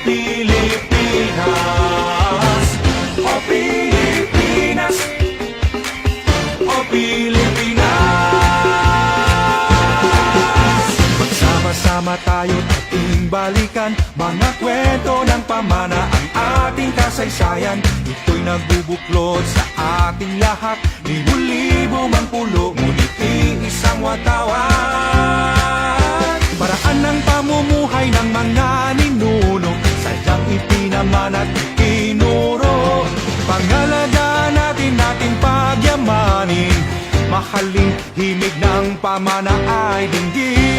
Pilipinas, o Pilipinas, o Pilipinas. Magsama-sama tayo't ating balikan mga kwento ng pamana, ang ating kasaysayan. Ito'y nagbubuklod sa ating lahat, libo-libo mang pulo, ngunit iisang watawan. Paraan ng pamumuhay ng mga ninuno, sadyang ipinaman at itinuro. Pangalagaan natin nating pagyamanin, mahaling himig ng pamana ay dinggin.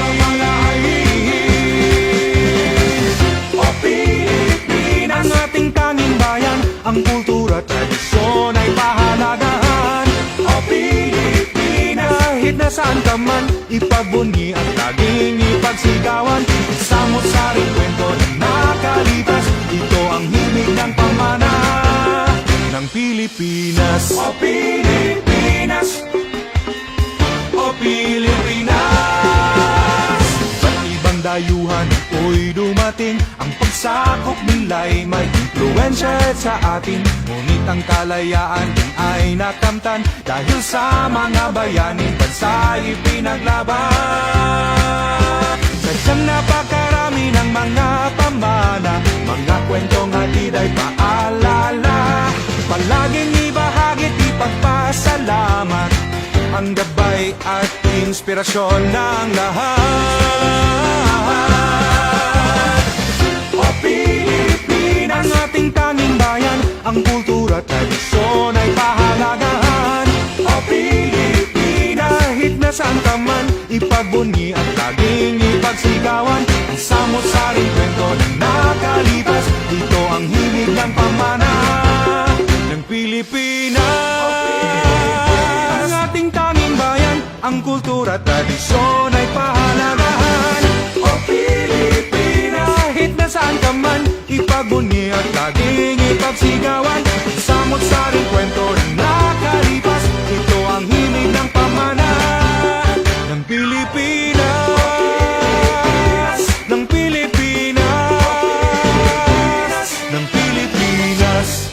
O Pilipinas, ang ating tanging bayan, ang kultura at tradisyon ay pahalagahan. O Pilipinas, kahit nasaan ka man, ipagbunyi at laging ipagsigawan. Samot-saring kwento ng nakalipas, ito ang himig ng pamana ng Pilipinas. O Pilipinas, o Pilipinas. Ba't ibang dayuhan ako'y dumating, ang pagsakop nila'y may impluensya sa atin. Ngunit ang kalayaan din ay nakamtan, dahil sa mga bayaning bansa'y pinaglaban. Sadyang napakarami ng mga pamana, mga kwentong hatid ay paalala. Palaging ibahagit, ipagpasalamat ang gabay at inspirasyon ng lahat. O Pilipinas, ang ating tanging bayan, ang kultura at tradisyon ay pahalagahan. O Pilipinas, kahit nasaan ka man, ipagbunyi at laging ipagsigawan. Ang samot-saring kwento ng nakalipas, ito ang himig ng pamana ng Pilipinas. Ang ating tanging bayan, ang kultura at tradisyon ay pahalagahan. O Pilipinas, kahit nasaan ka man, ipagbunyi at laging ipagsigawan. Samot-saring kwento ng nakalipas, ito ang himig ng pamana ng Pilipinas, ng Pilipinas, ng Pilipinas.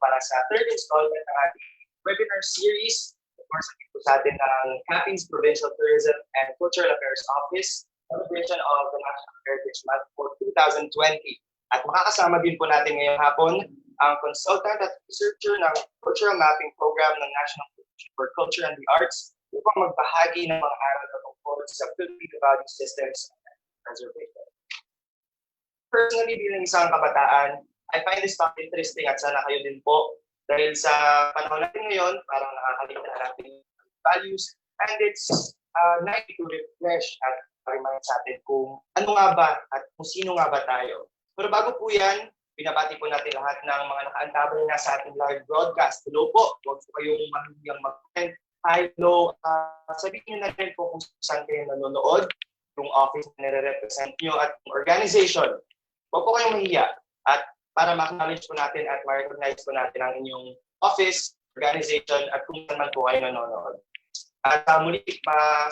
para sa third installment ng ating webinar series. Of course, ito sa atin ng Capiz Provincial Tourism and Cultural Affairs Office, celebration of the National Heritage Month for 2020. At makakasama din po natin ngayong hapon ang consultant at researcher ng Cultural Mapping Program ng National Institute for Culture and the Arts upang magbahagi ng mga aral na tungkol sa Filipino value systems and preservation. Personally, bilang isang kabataan, I find this topic interesting at sana kayo din po dahil sa panahon natin ngayon, parang nakakaligtaan natin values and it's nice to refresh at remind sa atin kung ano nga ba at kung sino nga ba tayo. Pero bago po yan, binabati po natin lahat ng mga nakaantabay na sa ating live broadcast. Hello po, huwag po kayong mahihiyang mag-comment. Hi, hello. Sabihin nyo na rin po kung saan kayo nanonood, yung office na nire-represent nyo at organization. Huwag po kayong mahiya. At para ma-acknowledge po natin at ma-recognize po natin ang inyong office, organization, at kung saan man po kayo nanonood. At muli,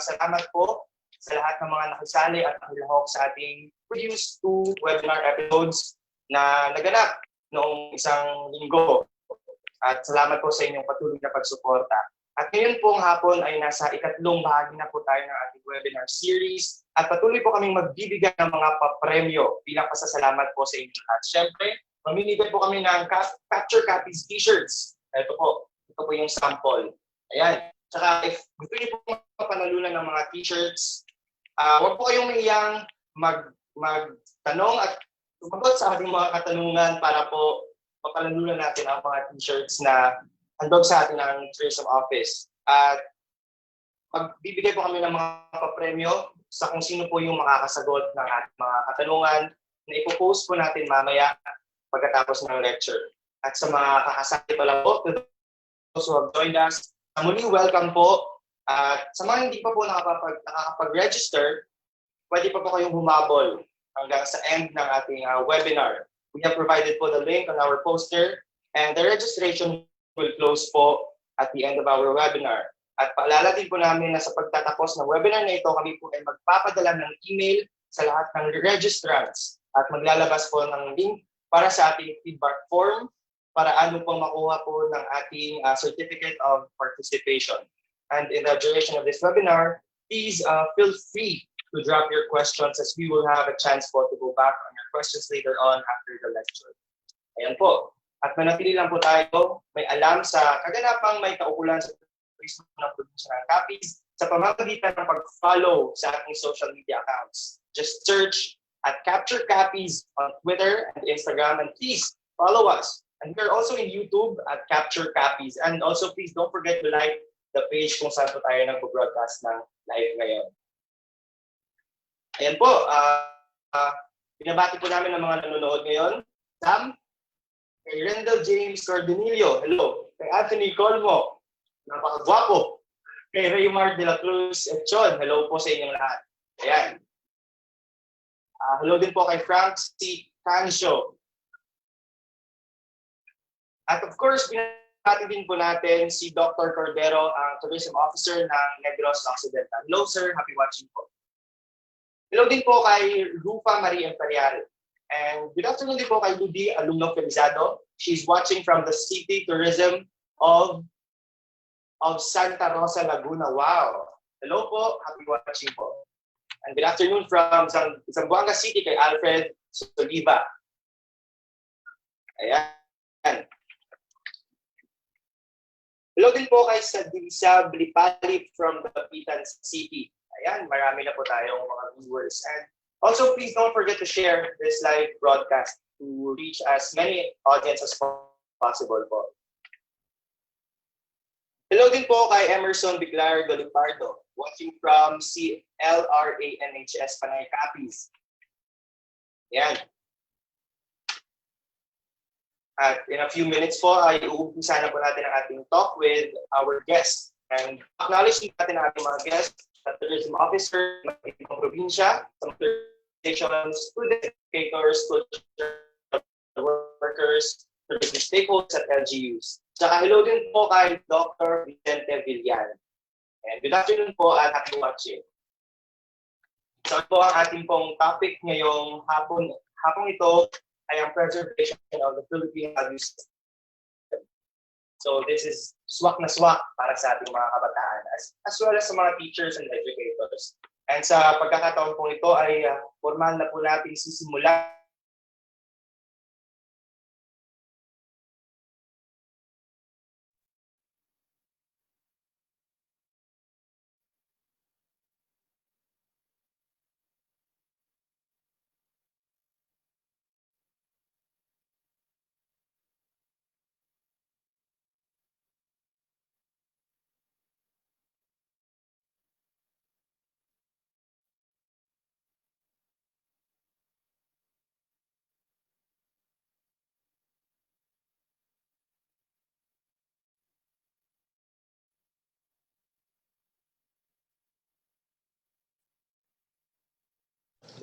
salamat po sa lahat ng mga nakisali at nakilahok sa ating previous 2 webinar episodes na naganap noong isang linggo. At salamat po sa inyong patuloy na pagsuporta. At ngayon pong hapon ay nasa ikatlong bahagi na po tayo ng ating webinar series at patuloy po kaming magbibigay ng mga papremyo bilang pasasalamat po sa inyo lahat. Siyempre, mamimigay po kami ng Capture Capiz t-shirts. Ito po yung sample. Ayan. Tsaka if gusto niyo po mapanalunan ng mga t-shirts, huwag po kayong mahiyang magtanong at sumagot sa ating mga katanungan para po mapanalunan natin ang mga t-shirts na handog sa atin ng tourism office. At magbibigay po kami ng mga papremyo sa kung sino po yung makakasagot ng ating mga katanungan na ipopost po natin mamaya pagkatapos ng lecture. At sa mga kakasali pa lang po, to those who have joined us, muli welcome po. At sa mga hindi pa po nakakapag-register, pwede pa po kayong humabol hanggang sa end ng ating webinar. We have provided po the link on our poster and the registration will close po at the end of our webinar. At paalala din po namin na sa pagtatapos ng webinar na ito, kami po ay magpapadala ng email sa lahat ng registrants at maglalabas po ng link para sa ating feedback form para ano pong makuha po ng ating certificate of participation. And in the duration of this webinar, please feel free to drop your questions as we will have a chance po to go back on your questions later on after the lecture. Ayan po. At manatili lang po tayo, may alam sa kaganapang may kaukulan sa Facebook ng Provincial ng Capiz sa pamamagitan ng pag-follow sa ating social media accounts. Just search at Capture Capiz on Twitter and Instagram and please follow us. And we're also in YouTube at Capture Capiz. And also please don't forget to like the page kung saan po tayo nag-broadcast ng live ngayon. Ayan po, binabati po namin ng mga nanonood ngayon. Sam, kay Rendell James Cordonillo, hello. Kay Anthony Colmo, napakagwapo. Kay Raymar de la Cruz Echon, hello po sa inyong lahat. Ayan. Hello din po kay Frank C. Cancio. At of course, binabati din po natin si Dr. Cordero, ang Tourism Officer ng Negros Occidental. Hello sir, happy watching po. Hello din po kay Rufa Marie Imperial. And good afternoon din po kay Ludi Alumno Felizado. She's watching from the City Tourism of Santa Rosa, Laguna. Wow! Hello po, happy watching po. And good afternoon from Zamboanga City kay Alfred Soliva. Ayan. Hello din po kay Sadisa Blipali from Dapitan City. Ayan, marami na po tayong mga viewers. And also, please don't forget to share this live broadcast to reach as many audience as possible po. Hello din po kay Emerson Biglar Golipardo, watching from CLRA NHS Panay Capiz. Yan. At in a few minutes po, ay uumpisa na po natin ang ating talk with our guest. And acknowledge natin ang ating mga guests, the tourism officer ng ibang probinsya, some organizations, student educators, cultural workers, tourism stakeholders at LGUs. Tsaka hello din po kay Dr. Vicente Villan. And good afternoon po and happy watching. So po ang ating pong topic ngayong hapong ito ay ang preservation of the Filipino value system. So this is swak na swak para sa ating mga kabataan as well as sa mga teachers and educators. And sa pagkakataon po ito ay formal na po natin sisimula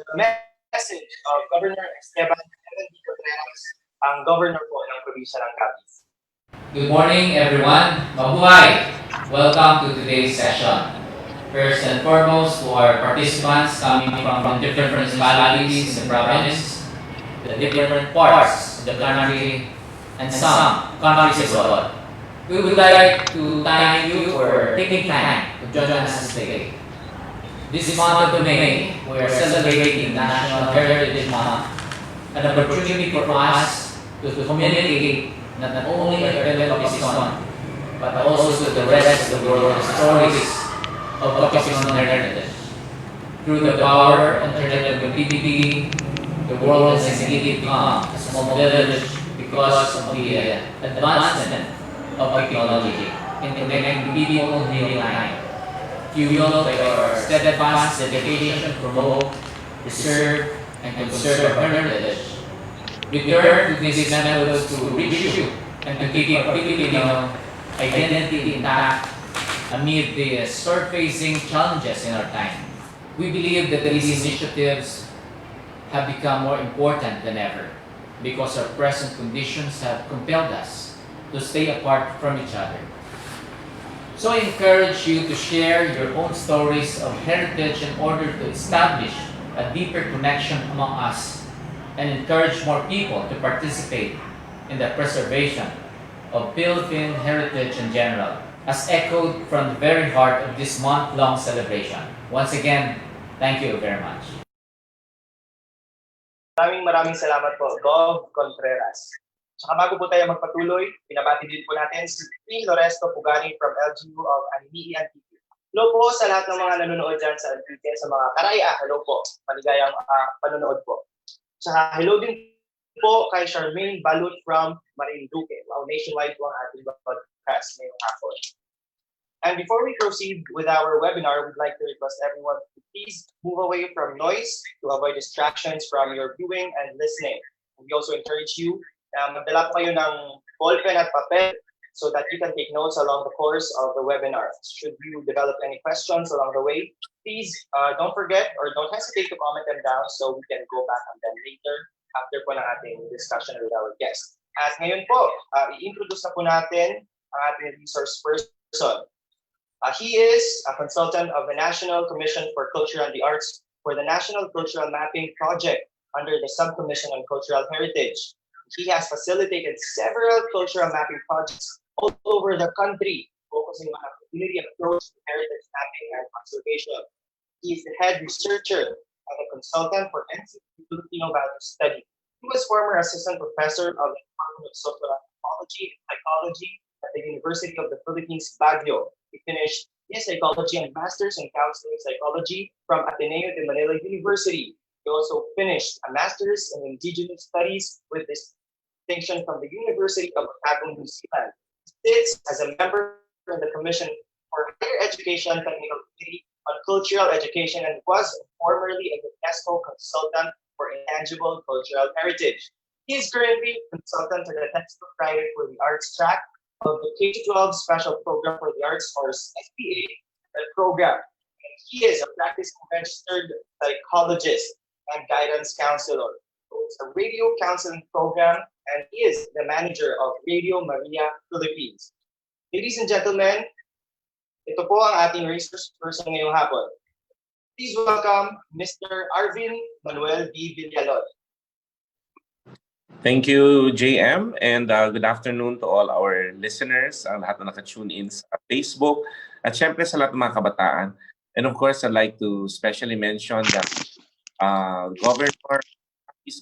the message of Governor Esteban Contreras, ang governor po ng probinsya ng Capiz. Good morning, everyone. Mabuhay! Welcome to today's session. First and foremost, to our participants coming from different municipalities and provinces, the different parts of the country, and some countries abroad. We would like to thank you for taking time to join us today. This month of May, we are celebrating National Heritage Month, an opportunity for us to communicate not only the Filipino, but also to the rest of the world the stories of Filipino heritage. Through the power and connectivity, the world has indeed become a small village because of the advancement of technology in connecting people in real time. Fueled by our steadfast dedication to promote, preserve, and conserve our heritage, we turn to these methods to reach you and to keep Filipino identity intact amid the surfacing challenges in our time. We believe that these initiatives have become more important than ever because our present conditions have compelled us to stay apart from each other. So I encourage you to share your own stories of heritage in order to establish a deeper connection among us and encourage more people to participate in the preservation of Philippine heritage in general, as echoed from the very heart of this month-long celebration. Once again, thank you very much. Maraming salamat po, Gov. Contreras. Saka bago po tayo magpatuloy, pinabati din po natin si Queen Loresto Pugani from LGU of Animi Antique. Hello po sa lahat ng mga nanonood dyan sa Antique, sa mga karaya. Hello po, maligayang panonood po. Saka hello din po kay Charmaine Balut from Marinduque. Wow, nationwide po ang ating podcast ngayong hapon. And before we proceed with our webinar, we'd like to request everyone to please move away from noise to avoid distractions from your viewing and listening. We also encourage you magdala po kayo ng ballpen at papel so that you can take notes along the course of the webinar. Should you develop any questions along the way, please don't forget or don't hesitate to comment them down so we can go back on them later after po ng ating discussion with our guest. At ngayon po, i-introduce na po natin ang ating resource person. He is a consultant of the National Commission for Culture and the Arts for the National Cultural Mapping Project under the Subcommission on Cultural Heritage. He has facilitated several cultural mapping projects all over the country, focusing on a community approach to heritage mapping and conservation. He is the head researcher and a consultant for NCP Filipino Value Study. He was former assistant professor of the Department of Social Anthropology and Psychology at the University of the Philippines, Baguio. He finished his psychology and master's in counseling psychology from Ateneo de Manila University. He also finished a master's in indigenous studies with distinction from the University of Otago, New Zealand. He sits as a member in the Commission for Higher Education Technical Committee on Cultural Education and was formerly a UNESCO consultant for intangible cultural heritage. He is currently consultant to the textbook writer for the arts track of the K-12 Special Program for the Arts, or SPA program. And he is a practicing registered psychologist and guidance counselor. It's a radio counseling program, and he is the manager of Radio Maria Philippines. Ladies and gentlemen, ito po ang ating resource person ngayong hapon. Please welcome Mr. Arvin Manuel B. Villalon. Thank you, JM, and good afternoon to all our listeners, ang lahat na naka-tune in sa Facebook, at syempre sa lahat ng mga kabataan. And of course, I'd like to specially mention that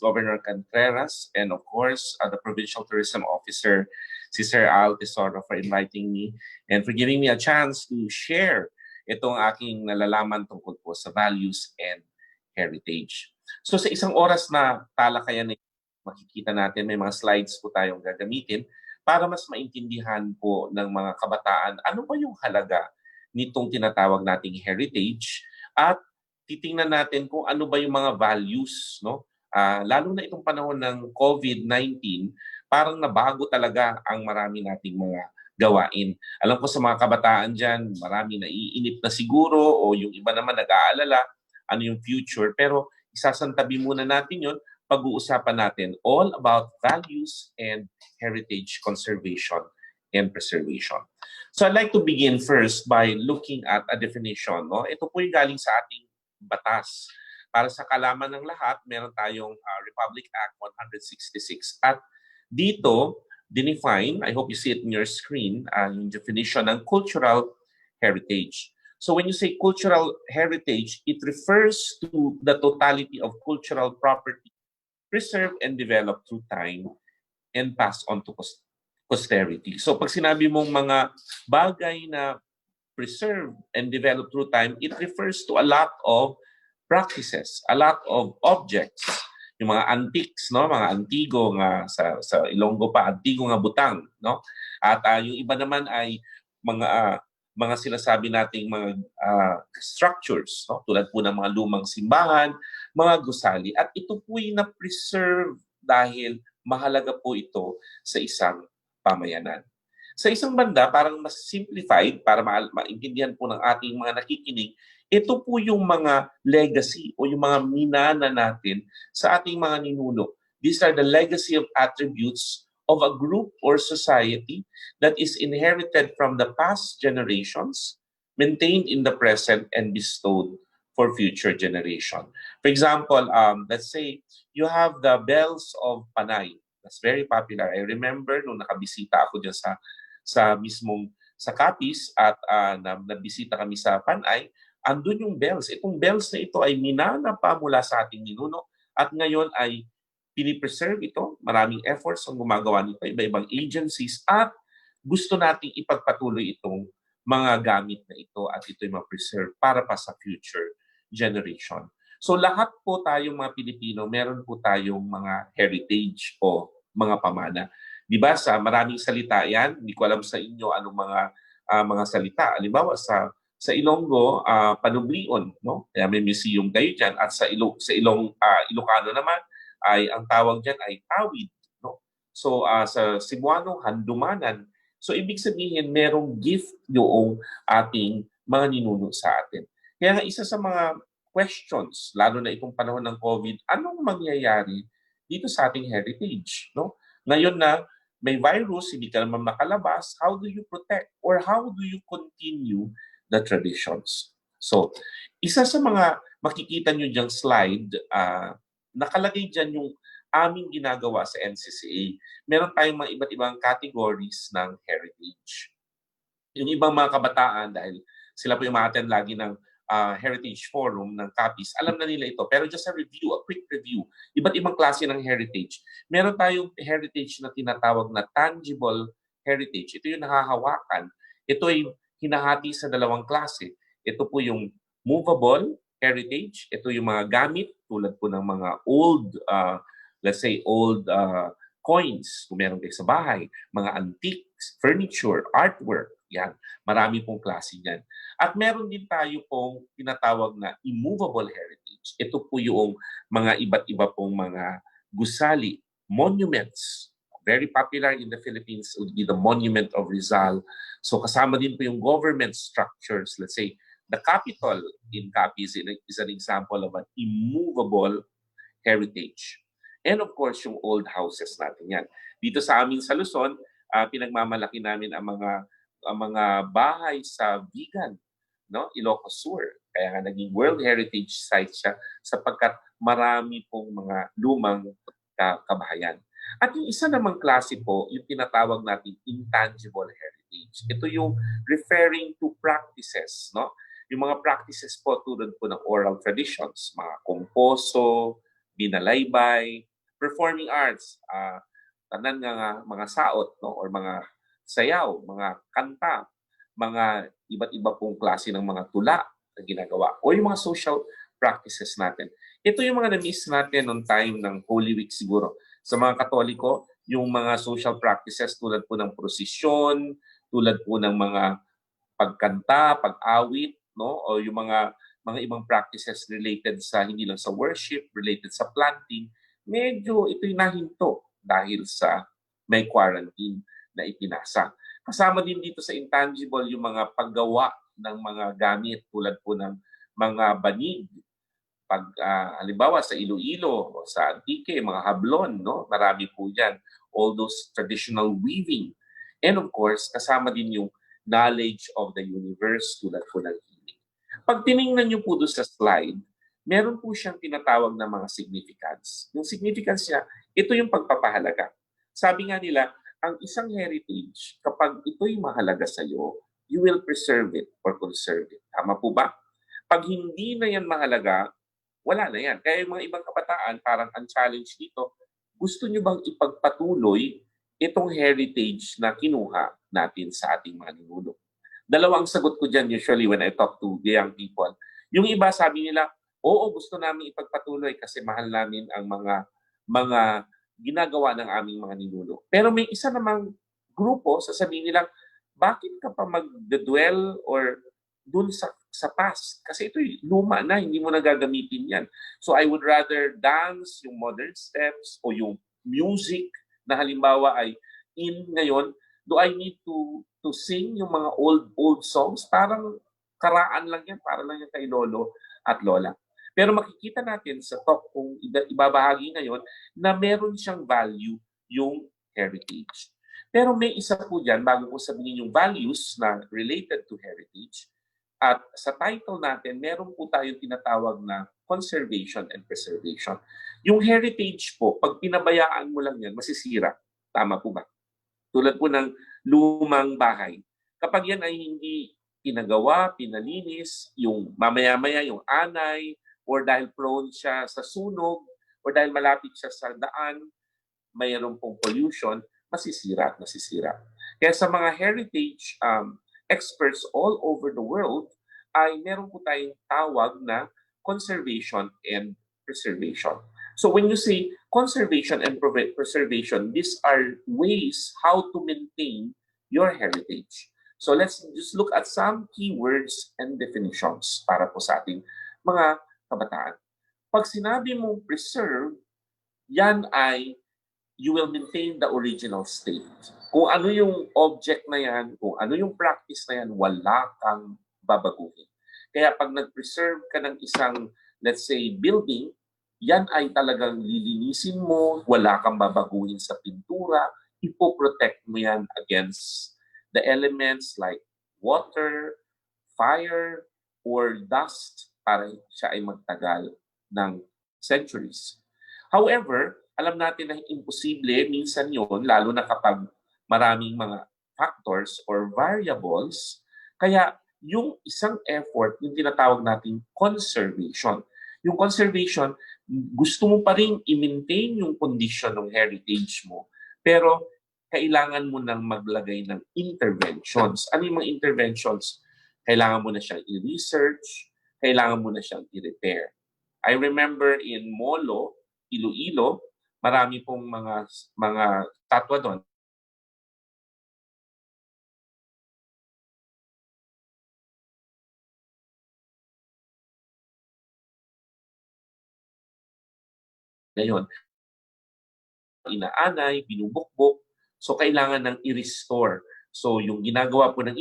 Governor Contreras, and of course, the Provincial Tourism Officer, si Sir Al Tesoro, for inviting me and for giving me a chance to share itong aking nalalaman tungkol po sa values and heritage. So sa isang oras na talakayan, makikita natin may mga slides po tayong gagamitin para mas maintindihan po ng mga kabataan ano ba yung halaga nitong tinatawag nating heritage, at titingnan natin kung ano ba yung mga values, no? Lalo na itong panahon ng COVID-19, parang nabago talaga ang marami nating mga gawain. Alam ko sa mga kabataan dyan, marami naiinip na siguro, o yung iba naman nag-aalala ano yung future, pero isasantabi muna natin yun. Pag-uusapan natin all about values and heritage conservation and preservation. So I'd like to begin first by looking at a definition. No? Ito po yung galing sa ating batas. Para sa kalaman ng lahat, meron tayong Republic Act 166. At dito, define, I hope you see it in your screen, yung definition ng cultural heritage. So when you say cultural heritage, it refers to the totality of cultural property preserved and developed through time and passed on to posterity. So pag sinabi mong mga bagay na preserved and developed through time, it refers to a lot of practices, a lot of objects, yung mga antiques, no, mga antigo nga sa Ilonggo pa, antigo nga butang, no? At yung iba naman ay mga sinasabi nating mga structures, no? Tulad po ng mga lumang simbahan, mga gusali. At ito po'y na-preserve dahil mahalaga po ito sa isang pamayanan. Sa isang banda, parang mas simplified para maintindihan po ng ating mga nakikinig, ito po yung mga legacy o yung mga minana natin sa ating mga ninuno. These are the legacy of attributes of a group or society that is inherited from the past generations, maintained in the present, and bestowed for future generation. For example, let's say you have the bells of Panay. That's very popular. I remember nung nakabisita ako dyan sa Capiz at nabisita kami sa Panay, andun yung bells. Itong bells na ito ay minana pa mula sa ating ninuno at ngayon ay pinipreserve ito. Maraming efforts ang gumagawa nito, iba-ibang agencies, at gusto nating ipagpatuloy itong mga gamit na ito at ito'y ma-preserve para pa sa future generation. So lahat po tayong mga Pilipino, meron po tayong mga heritage o mga pamana. Di ba sa maraming salita yan, hindi ko alam sa inyo anong mga salita. Halimbawa sa Ilonggo, panublion, no? Kaya may museum kayo diyan, at sa Ilocano naman ay ang tawag diyan ay tawid, no? So sa Cebuano, handumanan. So ibig sabihin merong gift yung ating mga ninuno sa atin. Kaya nga isa sa mga questions, lalo na itong panahon ng COVID, anong mangyayari dito sa ating heritage, no? Ngayon na may virus, hindi ka naman makalabas, how do you protect or how do you continue the traditions? So, isa sa mga makikita nyo diyang slide, nakalagay dyan yung aming ginagawa sa NCCA. Meron tayong mga iba't ibang categories ng heritage. Yung ibang mga kabataan, dahil sila po yung ma-attend lagi ng Heritage Forum ng Capiz, alam na nila ito. Pero just a review, a quick review, iba't ibang klase ng heritage. Meron tayong heritage na tinatawag na tangible heritage. Ito yung nahahawakan. Ito ay hinahati sa dalawang klase. Ito po yung movable heritage. Ito yung mga gamit tulad po ng mga old, let's say old coins kung meron kayo sa bahay, mga antiques, furniture, artwork. Yan, marami pong klase yan. At meron din tayo pong tinatawag na immovable heritage. Ito po yung mga iba't iba pong mga gusali, monuments. Very popular in the Philippines would be the Monument of Rizal. So kasama din po yung government structures. Let's say the Capitol in Capiz is an example of an immovable heritage. And of course, yung old houses natin yan. Dito sa amin sa Luzon, pinagmamalaki namin ang mga bahay sa Vigan, no? Ilocos Sur. Kaya nga naging World Heritage Site siya sapagkat marami pong mga lumang kabahayan. At yung isa namang klase po, yung tinatawag nating intangible heritage. Ito yung referring to practices, no? Yung mga practices po tulad po ng oral traditions, mga komposo, binalaybay, performing arts, tanan nga mga saot, no? Or mga sayaw, mga kanta, mga iba't iba pong klase ng mga tula na ginagawa. O yung mga social practices natin. Ito yung mga na-miss natin noong time ng Holy Week siguro. Sa mga Katoliko, yung mga social practices tulad po ng prosesyon, tulad po ng mga pagkanta, pag-awit, no? O yung mga ibang practices related sa hindi lang sa worship, related sa planting, medyo ito'y nahinto dahil sa may quarantine na ipinasa. Kasama din dito sa intangible yung mga paggawa ng mga gamit tulad po ng mga banig, halimbawa sa Iloilo o sa Antique, mga hablon, no? Marami po yan. All those traditional weaving. And of course, kasama din yung knowledge of the universe tulad po ng healing. Pag tiningnan niyo po doon sa slide, meron po siyang tinatawag na mga significance. Yung significance niya, ito yung pagpapahalaga. Sabi nga nila, ang isang heritage, kapag ito'y mahalaga sa iyo, you will preserve it or conserve it. Tama po ba? Pag hindi na yan mahalaga, wala na yan. Kaya yung mga ibang kabataan, parang ang challenge dito, gusto nyo bang ipagpatuloy itong heritage na kinuha natin sa ating mga ninuno? Dalawang sagot ko dyan usually when I talk to the young people. Yung iba sabi nila, oo, gusto namin ipagpatuloy kasi mahal namin ang mga ginagawa ng aming mga ninuno. Pero may isa namang grupo, sasabihin nila, bakit ka pa mag-dwell or dun sa past? Kasi ito'y luma na, hindi mo na gagamitin yan. So I would rather dance, yung modern steps, o yung music na halimbawa ay in ngayon. Do I need to sing yung mga old songs? Parang karaan lang yan, para lang yan kay lolo at lola. Pero makikita natin sa talk kung ibabahagi ngayon na meron siyang value yung heritage. Pero may isa po dyan, bago ko sabihin yung values na related to heritage, at sa title natin, meron po tayong tinatawag na conservation and preservation. Yung heritage po, pag pinabayaan mo lang yan, masisira. Tama po ba? Tulad po ng lumang bahay. Kapag yan ay hindi pinagawa, pinalinis, yung mamaya-maya, yung anay, or dahil prone siya sa sunog, or dahil malapit siya sa daan, mayroon pong pollution, masisira at masisira. Kaya sa mga heritage experts all over the world, ay meron po tayong tawag na conservation and preservation. So when you say conservation and preservation, these are ways how to maintain your heritage. So let's just look at some keywords and definitions para po sa ating mga kabataan. Pag sinabi mong preserve, yan ay you will maintain the original state. Kung ano yung object na yan, kung ano yung practice na yan, wala kang babaguhin. Kaya pag nag-preserve ka ng isang, let's say, building, yan ay talagang lilinisin mo, wala kang babaguhin sa pintura, ipoprotect mo yan against the elements like water, fire, or dust para siya ay magtagal ng centuries. However, alam natin na imposible minsan yon, lalo na kapag maraming mga factors or variables. Kaya yung isang effort, yung tinatawag nating conservation. Yung conservation, gusto mo pa rin i-maintain yung condition ng heritage mo, pero kailangan mo nang maglagay ng interventions. Ano yung mga interventions? Kailangan mo na siyang i-research, kailangan mo na siyang i-repair. I remember in Molo, Iloilo, marami pong mga statwa doon. Ngayon, inaanay, binubukbok, so kailangan ng i-restore. So yung ginagawa po ng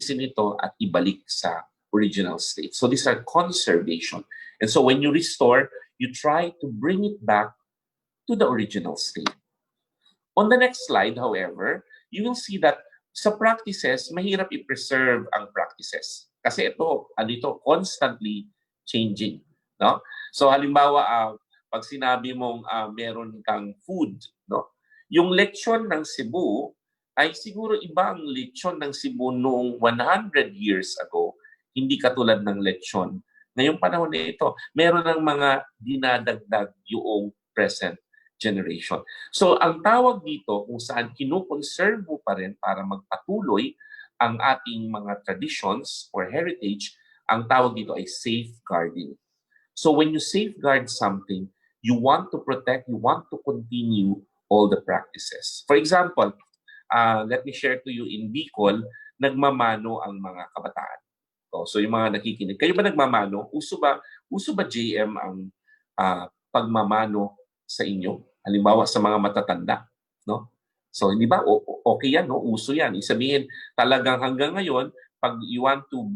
nito at ibalik sa original state. So these are conservation. And so when you restore, you try to bring it back to the original state. On the next slide, however, you will see that sa practices, mahirap i-preserve ang practices. Kasi ito, constantly changing. no? So halimbawa, pag sinabi mong meron kang food, no? Yung lechon ng Cebu ay siguro iba ang lechon ng Cebu noong 100 years ago. Hindi katulad ng lechon ngayong panahon na ito. Meron ng mga dinadagdag yung present generation. So ang tawag dito kung saan kinukonserve mo pa rin para magpatuloy ang ating mga traditions or heritage, ang tawag dito ay safeguarding. So when you safeguard something, you want to protect, you want to continue all the practices. For example, let me share to you in Bicol, nagmamano ang mga kabataan. So yung mga nakikinig, kayo ba nagmamano? Uso ba JM ang pagmamano sa inyo? Halimbawa sa mga matatanda, no? So hindi ba okay yan, no? Uso yan. Isabihin talagang hanggang ngayon, pag you want to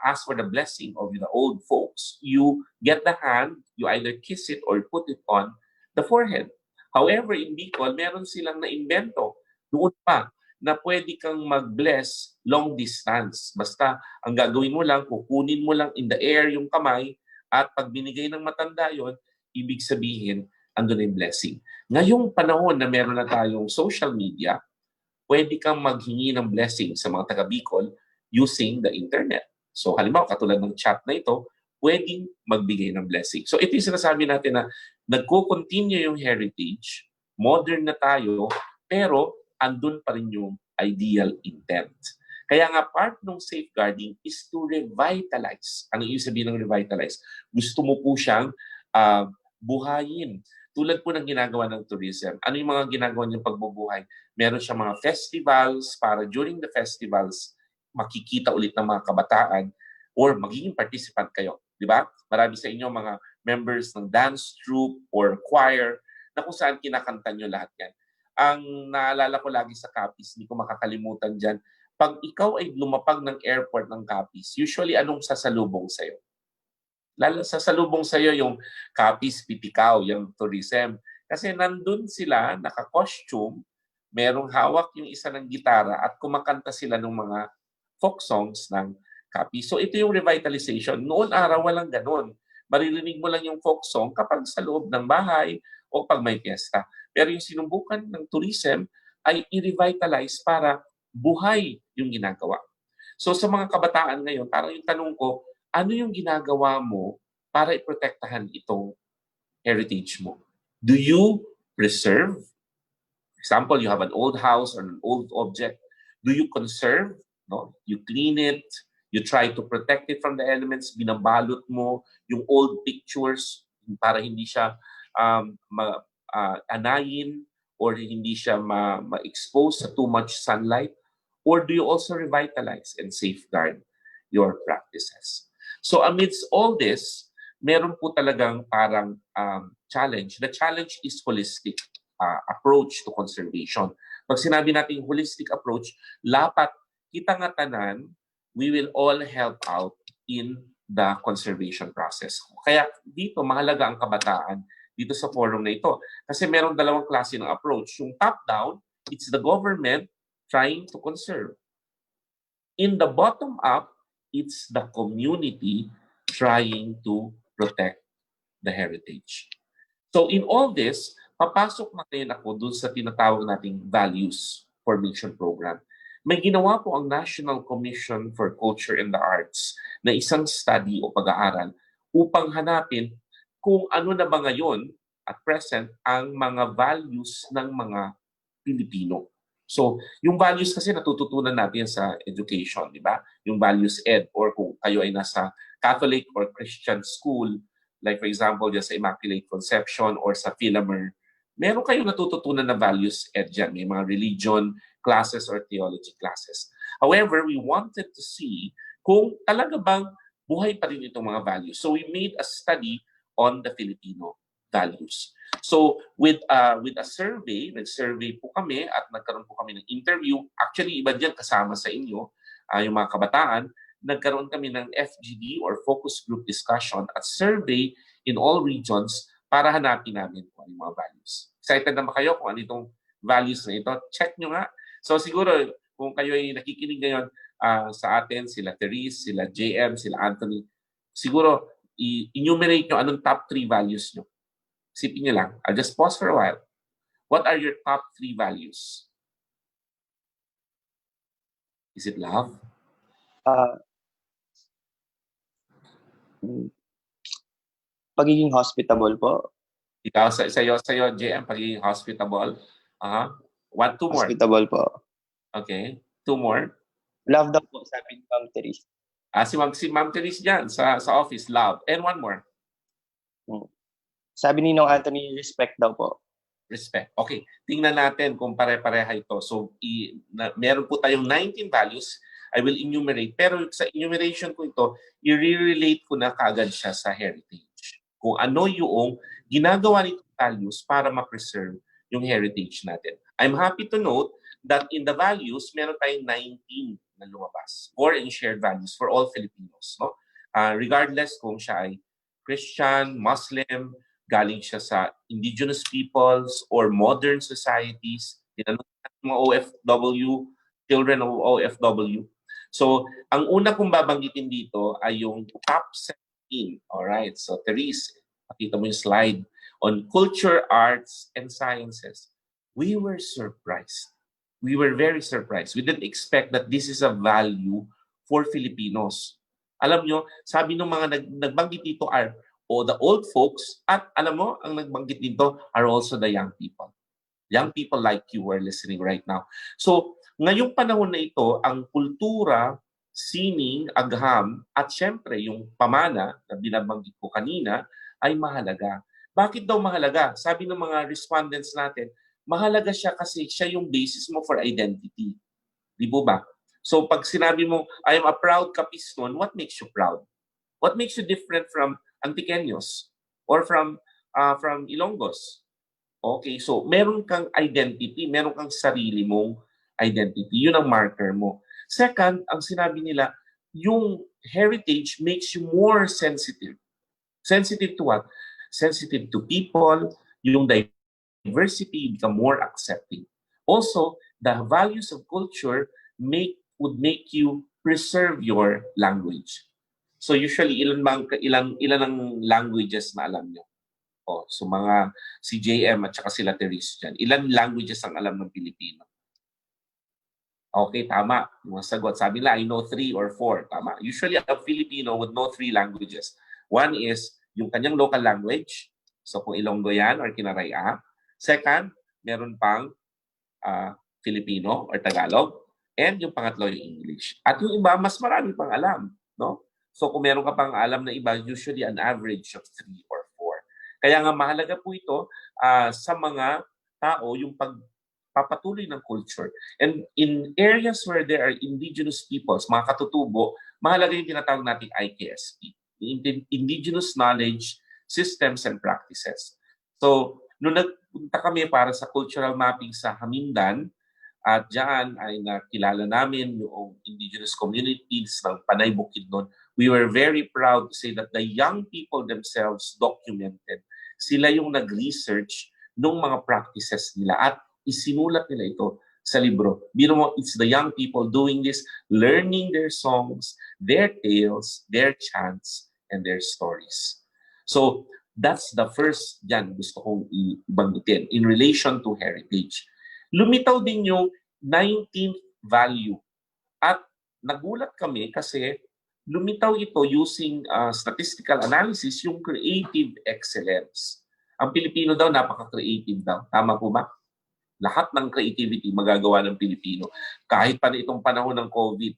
ask for the blessing of the old folks, you get the hand, you either kiss it or put it on the forehead. However, in Bicol, meron silang na-invento doon pa na pwede kang mag-bless long distance. Basta ang gagawin mo lang, kukunin mo lang in the air yung kamay at pag binigay ng matanda yon, ibig sabihin, andun yung blessing. Ngayong panahon na meron na tayong social media, pwede kang maghingi ng blessing sa mga taga-Bicol using the internet. So halimbawa, katulad ng chat na ito, pwedeng magbigay ng blessing. So ito yung sinasabi natin na nagko-continue yung heritage, modern na tayo, pero andun pa rin yung ideal intent. Kaya nga part ng safeguarding is to revitalize. Ano yung sabihin ng revitalize? Gusto mo po siyang buhayin. Tulad po ng ginagawa ng tourism. Ano yung mga ginagawa niyang pagbubuhay? Meron siyang mga festivals para during the festivals, makikita ulit ng mga kabataan or magiging participant kayo. Di ba? Marami sa inyo mga members ng dance troupe or choir na kung saan kinakanta nyo lahat yan. Ang naalala ko lagi sa Capiz, hindi ko makakalimutan dyan, pag ikaw ay lumapag ng airport ng Capiz, usually anong sasalubong sa'yo? Sasalubong sa'yo yung Capiz Pitikaw, yung tourism. Kasi nandun sila, naka-costume, merong hawak yung isa ng gitara at kumakanta sila ng mga folk songs ng Capiz. So ito yung revitalization. Noon araw walang ganun. Maririnig mo lang yung folk song kapag sa loob ng bahay o pag may piyesta. Pero yung sinubukan ng tourism ay i-revitalize para buhay yung ginagawa. So sa mga kabataan ngayon, parang yung tanong ko, ano yung ginagawa mo para iprotektahan itong heritage mo? Do you preserve? For example, you have an old house or an old object. Do you conserve? No? You clean it. You try to protect it from the elements. Binabalot mo yung old pictures para hindi siya anayin or hindi siya ma-expose sa too much sunlight? Or do you also revitalize and safeguard your practices? So amidst all this, meron po talagang parang challenge. The challenge is holistic approach to conservation. Pag sinabi natin holistic approach, lapat kita nga tanan, we will all help out in the conservation process. Kaya dito, mahalaga ang kabataan dito sa forum na ito. Kasi meron dalawang klase ng approach. Yung top-down, it's the government trying to conserve. In the bottom-up, it's the community trying to protect the heritage. So in all this, papasok na rin ako dun sa tinatawag nating values formation program. May ginawa po ang National Commission for Culture and the Arts na isang study o pag-aaral upang hanapin kung ano na ba ngayon at present ang mga values ng mga Pilipino. So, yung values kasi natututunan natin sa education, di ba? Yung values ed, or kung kayo ay nasa Catholic or Christian school, like for example, dyan sa Immaculate Conception or sa Philomer, meron kayong natututunan na values ed dyan. May mga religion classes or theology classes. However, we wanted to see kung talaga bang buhay pa rin itong mga values. So we made a study on the Filipino values. So with a survey, nag-survey po kami at nagkaroon po kami ng interview. Actually, iba dyan kasama sa inyo, yung mga kabataan. Nagkaroon kami ng FGD or focus group discussion at survey in all regions para hanapin namin kung ano yung mga values. Excited na ba kayo kung ano itong values na ito? Check nyo nga. So siguro kung kayo ay nakikinig ngayon sa atin, sila Therese, sila JM, sila Anthony, siguro i-enumerate nyo anong top 3 values nyo. Isipin nyo lang. I'll just pause for a while. What are your top 3 values? Is it love? Ah, pagiging hospitable po. Ikaw, sa'yo, JM, pagiging hospitable. What? 2 more? Hospitable po. Okay. 2 more? Love daw po, sabi ni Ma'am Therese. Si Ma'am Therese dyan sa office, love. And 1 more? Sabi ni Nong Anthony, respect daw po. Respect. Okay. Tingnan natin kung pare-pareha ito. So, meron po tayong 19 values. I will enumerate. Pero sa enumeration ko ito, i-relate ko na kaagad siya sa heritage. Kung ano yung ginagawa nitong values para ma-preserve yung heritage natin. I'm happy to note that in the values, meron tayong 19 na lumabas. Core and shared values for all Filipinos. No? Regardless kung siya ay Christian, Muslim, galing siya sa indigenous peoples or modern societies, tinanong natin mga OFW, children of OFW. So, ang una kong babanggitin dito ay yung top 17. Alright, so Therese, pakita mo yung slide on culture, arts, and sciences. We were surprised. We were very surprised. We didn't expect that this is a value for Filipinos. Alam nyo, sabi ng mga nagbanggit dito are the old folks, at alam mo, ang nagbanggit dito are also the young people. Young people like you who are listening right now. So, ngayong panahon na ito, ang kultura, sining, agham, at syempre yung pamana na binabanggit ko kanina ay mahalaga. Bakit daw mahalaga? Sabi ng mga respondents natin, mahalaga siya kasi siya yung basis mo for identity. Di ba? So, pag sinabi mo, I am a proud Capisnon, what makes you proud? What makes you different from Antiqueños or from Ilonggos? Okay, so meron kang identity, meron kang sarili mong identity. Yun ang marker mo. Second, ang sinabi nila, yung heritage makes you more sensitive. Sensitive to what? Sensitive to people, yung diversity, you become more accepting. Also, the values of culture would make you preserve your language. So usually, ilan ang languages na alam nyo? So mga si JM at saka sila Therese dyan. Ilan languages ang alam ng Pilipino? Okay, tama. Yung sagot, sabi nila, I know 3 or 4. Tama. Usually, a Filipino would know 3 languages. One is yung kanyang local language. So kung Ilonggo yan or Kinaraya. Second, meron pang Filipino or Tagalog. And yung pangatlo yung English. At yung iba, mas marami pang alam. No? So kung meron ka pang alam na iba, usually an average of 3 or 4. Kaya nga mahalaga po ito sa mga tao yung pagpapatuloy ng culture. And in areas where there are indigenous peoples, mga katutubo, mahalaga yung tinatawag nating IKSP, Indigenous Knowledge Systems and Practices. So, nung nagpunta kami para sa cultural mapping sa Hamindan, at diyan ay nakilala namin yung indigenous communities ng Panay Bukidnon. We were very proud to say that the young people themselves documented. Sila yung nag-research ng mga practices nila at isinulat nila ito sa libro. Biro mo, it's the young people doing this, learning their songs, their tales, their chants, and their stories. So, that's the first dyan gusto kong ibanggitin in relation to heritage. Lumitaw din yung 19th value. At nagulat kami kasi lumitaw ito using statistical analysis, yung creative excellence. Ang Pilipino daw, napaka-creative daw. Tama po ba? Lahat ng creativity magagawa ng Pilipino. Kahit pa na itong panahon ng COVID,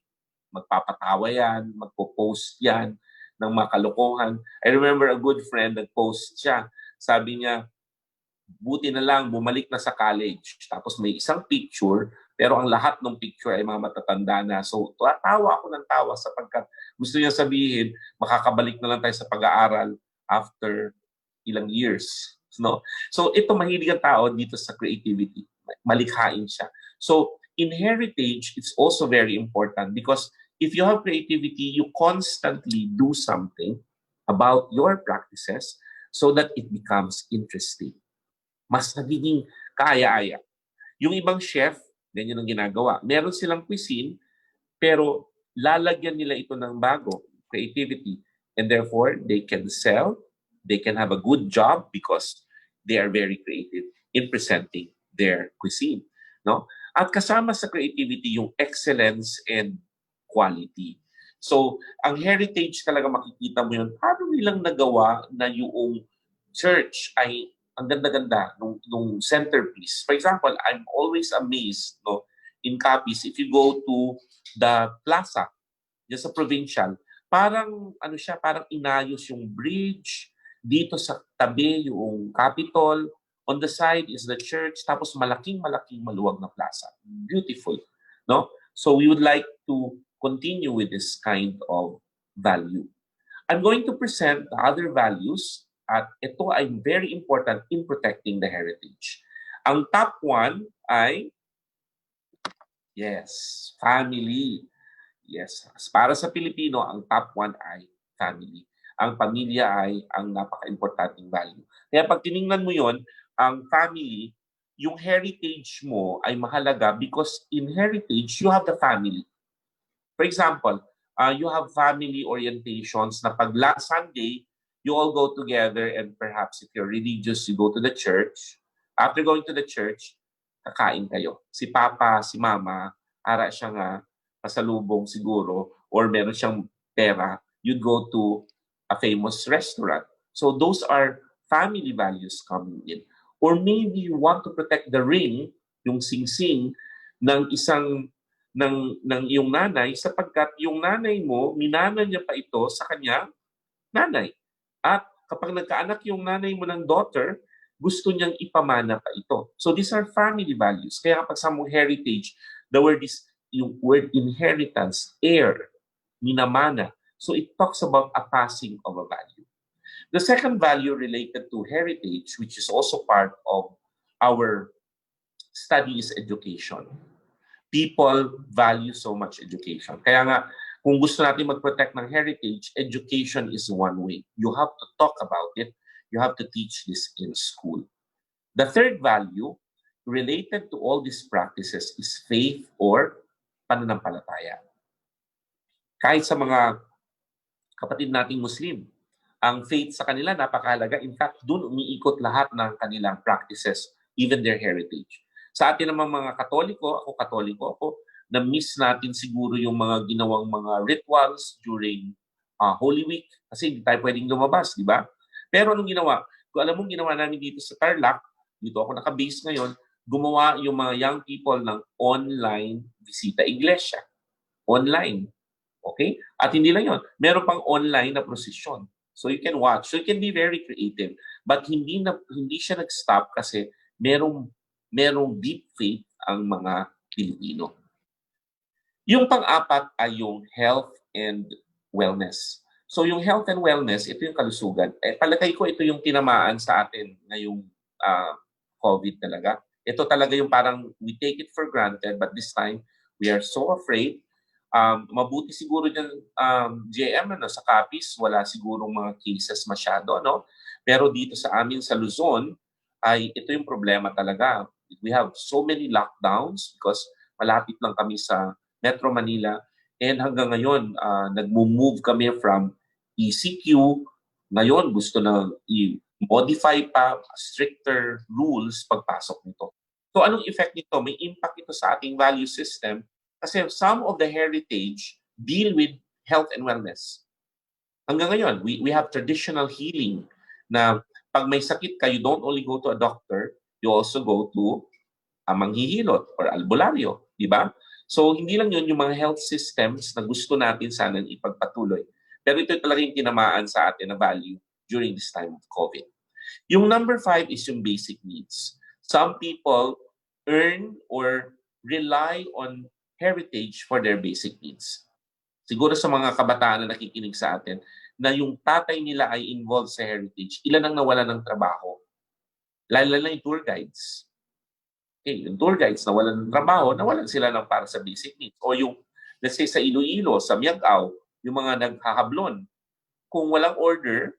magpapatawa yan, magpo-post yan ng mga kalokohan. I remember a good friend nag-post siya. Sabi niya, buti na lang bumalik na sa college. Tapos may isang picture, pero ang lahat ng picture ay mga matatanda na. So, tawa ako ng tawa sapagkat gusto niya sabihin, makakabalik na lang tayo sa pag-aaral after ilang years. No? So, ito mahilig ang tao dito sa creativity. Malikhain siya. So, in heritage, it's also very important because if you have creativity, you constantly do something about your practices so that it becomes interesting. Mas nagiging kaaya-aya. Yung ibang chef, ganyan ang ginagawa. Meron silang cuisine, pero lalagyan nila ito ng bago, creativity. and therefore they can sell, they can have a good job because they are very creative in presenting their cuisine, no? At kasama sa creativity yung excellence and quality. So, ang heritage talaga makikita mo yun, paano nilang nagawa na yung church ay ang ganda-ganda nung centerpiece. For example, I'm always amazed, no, in Capiz, if you go to the plaza, dyan sa provincial, parang ano siya, parang inayos yung bridge, dito sa tabi yung Capitol, on the side is the church, tapos malaking-malaking maluwag na plaza. Beautiful, no? So we would like to continue with this kind of value. I'm going to present the other values at ito ay very important in protecting the heritage. Ang top one ay, yes, family. Yes, para sa Pilipino, ang top one ay family. Ang pamilya ay ang napaka-importanting value. Kaya pag tiningnan mo yon, ang family, yung heritage mo ay mahalaga because in heritage, you have the family. For example, you have family orientations na pag last Sunday, you all go together and perhaps if you're religious, you go to the church. After going to the church, kakain kayo. Si papa, si mama, ara siya nga pasalubong siguro or meron siyang pera, you'd go to a famous restaurant. So those are family values coming in. Or maybe you want to protect the ring, yung sing-sing, ng isang ng iyong nanay sapagkat yung nanay mo, minana niya pa ito sa kanyang nanay. At kapag nagkaanak yung nanay mo ng daughter, gusto niyang ipamana pa ito. So these are family values. Kaya kapag sa mong heritage, the word is yung word inheritance, heir, minamana. So it talks about a passing of a value. The second value related to heritage, which is also part of our study, is education. People value so much education. Kaya nga, kung gusto natin mag-protect ng heritage, education is one way. You have to talk about it. You have to teach this in school. The third value related to all these practices is faith or pananampalataya. Kahit sa mga kapatid nating Muslim, ang faith sa kanila napakahalaga. In fact, doon umiikot lahat ng kanilang practices, even their heritage. Sa atin naman mga Katoliko ako, na-miss natin siguro yung mga ginawang mga rituals during Holy Week kasi hindi tayo pwedeng lumabas, di ba? Pero anong ginawa? Kung alam mong ginawa namin dito sa Tarlac, dito ako naka-base ngayon, gumawa yung mga young people ng online bisita iglesia. Online. Okay? At hindi lang yun. Meron pang online na prosesyon. So you can watch. So you can be very creative. But hindi siya nag-stop kasi merong deep faith ang mga Pilipino. Yung pang-apat ay yung health and wellness. So yung health and wellness, ito yung kalusugan. Palagay ko ito yung tinamaan sa atin ngayong COVID talaga. Ito talaga yung parang we take it for granted but this time we are so afraid. Mabuti siguro dyan, JM, sa Capiz, wala sigurong mga cases masyado, no? Pero dito sa amin sa Luzon, ay ito yung problema talaga. We have so many lockdowns because malapit lang kami sa Metro Manila and hanggang ngayon, nag-move kami from ECQ. Ngayon, gusto na i-modify pa stricter rules pagpasok nito. So anong effect nito? May impact ito sa ating value system kasi some of the heritage deal with health and wellness. Hanggang ngayon, we have traditional healing na pag may sakit ka, you don't only go to a doctor, you also go to a manghihilot or albularyo, di ba? So hindi lang yun yung mga health systems na gusto natin sanang ipagpatuloy. Pero ito talaga yung tinamaan sa atin na value during this time of COVID. Yung number 5 is yung basic needs. Some people earn or rely on heritage for their basic needs. Siguro sa mga kabataan na nakikinig sa atin, na yung tatay nila ay involved sa heritage, ilan ang nawalan ng trabaho? Lalo na yung tour guides. Okay, yung tour guides nawalan ng trabaho, nawalan sila ng para sa basic needs. O yung, let's say sa Iloilo, sa Miagao, yung mga naghahablon, kung walang order,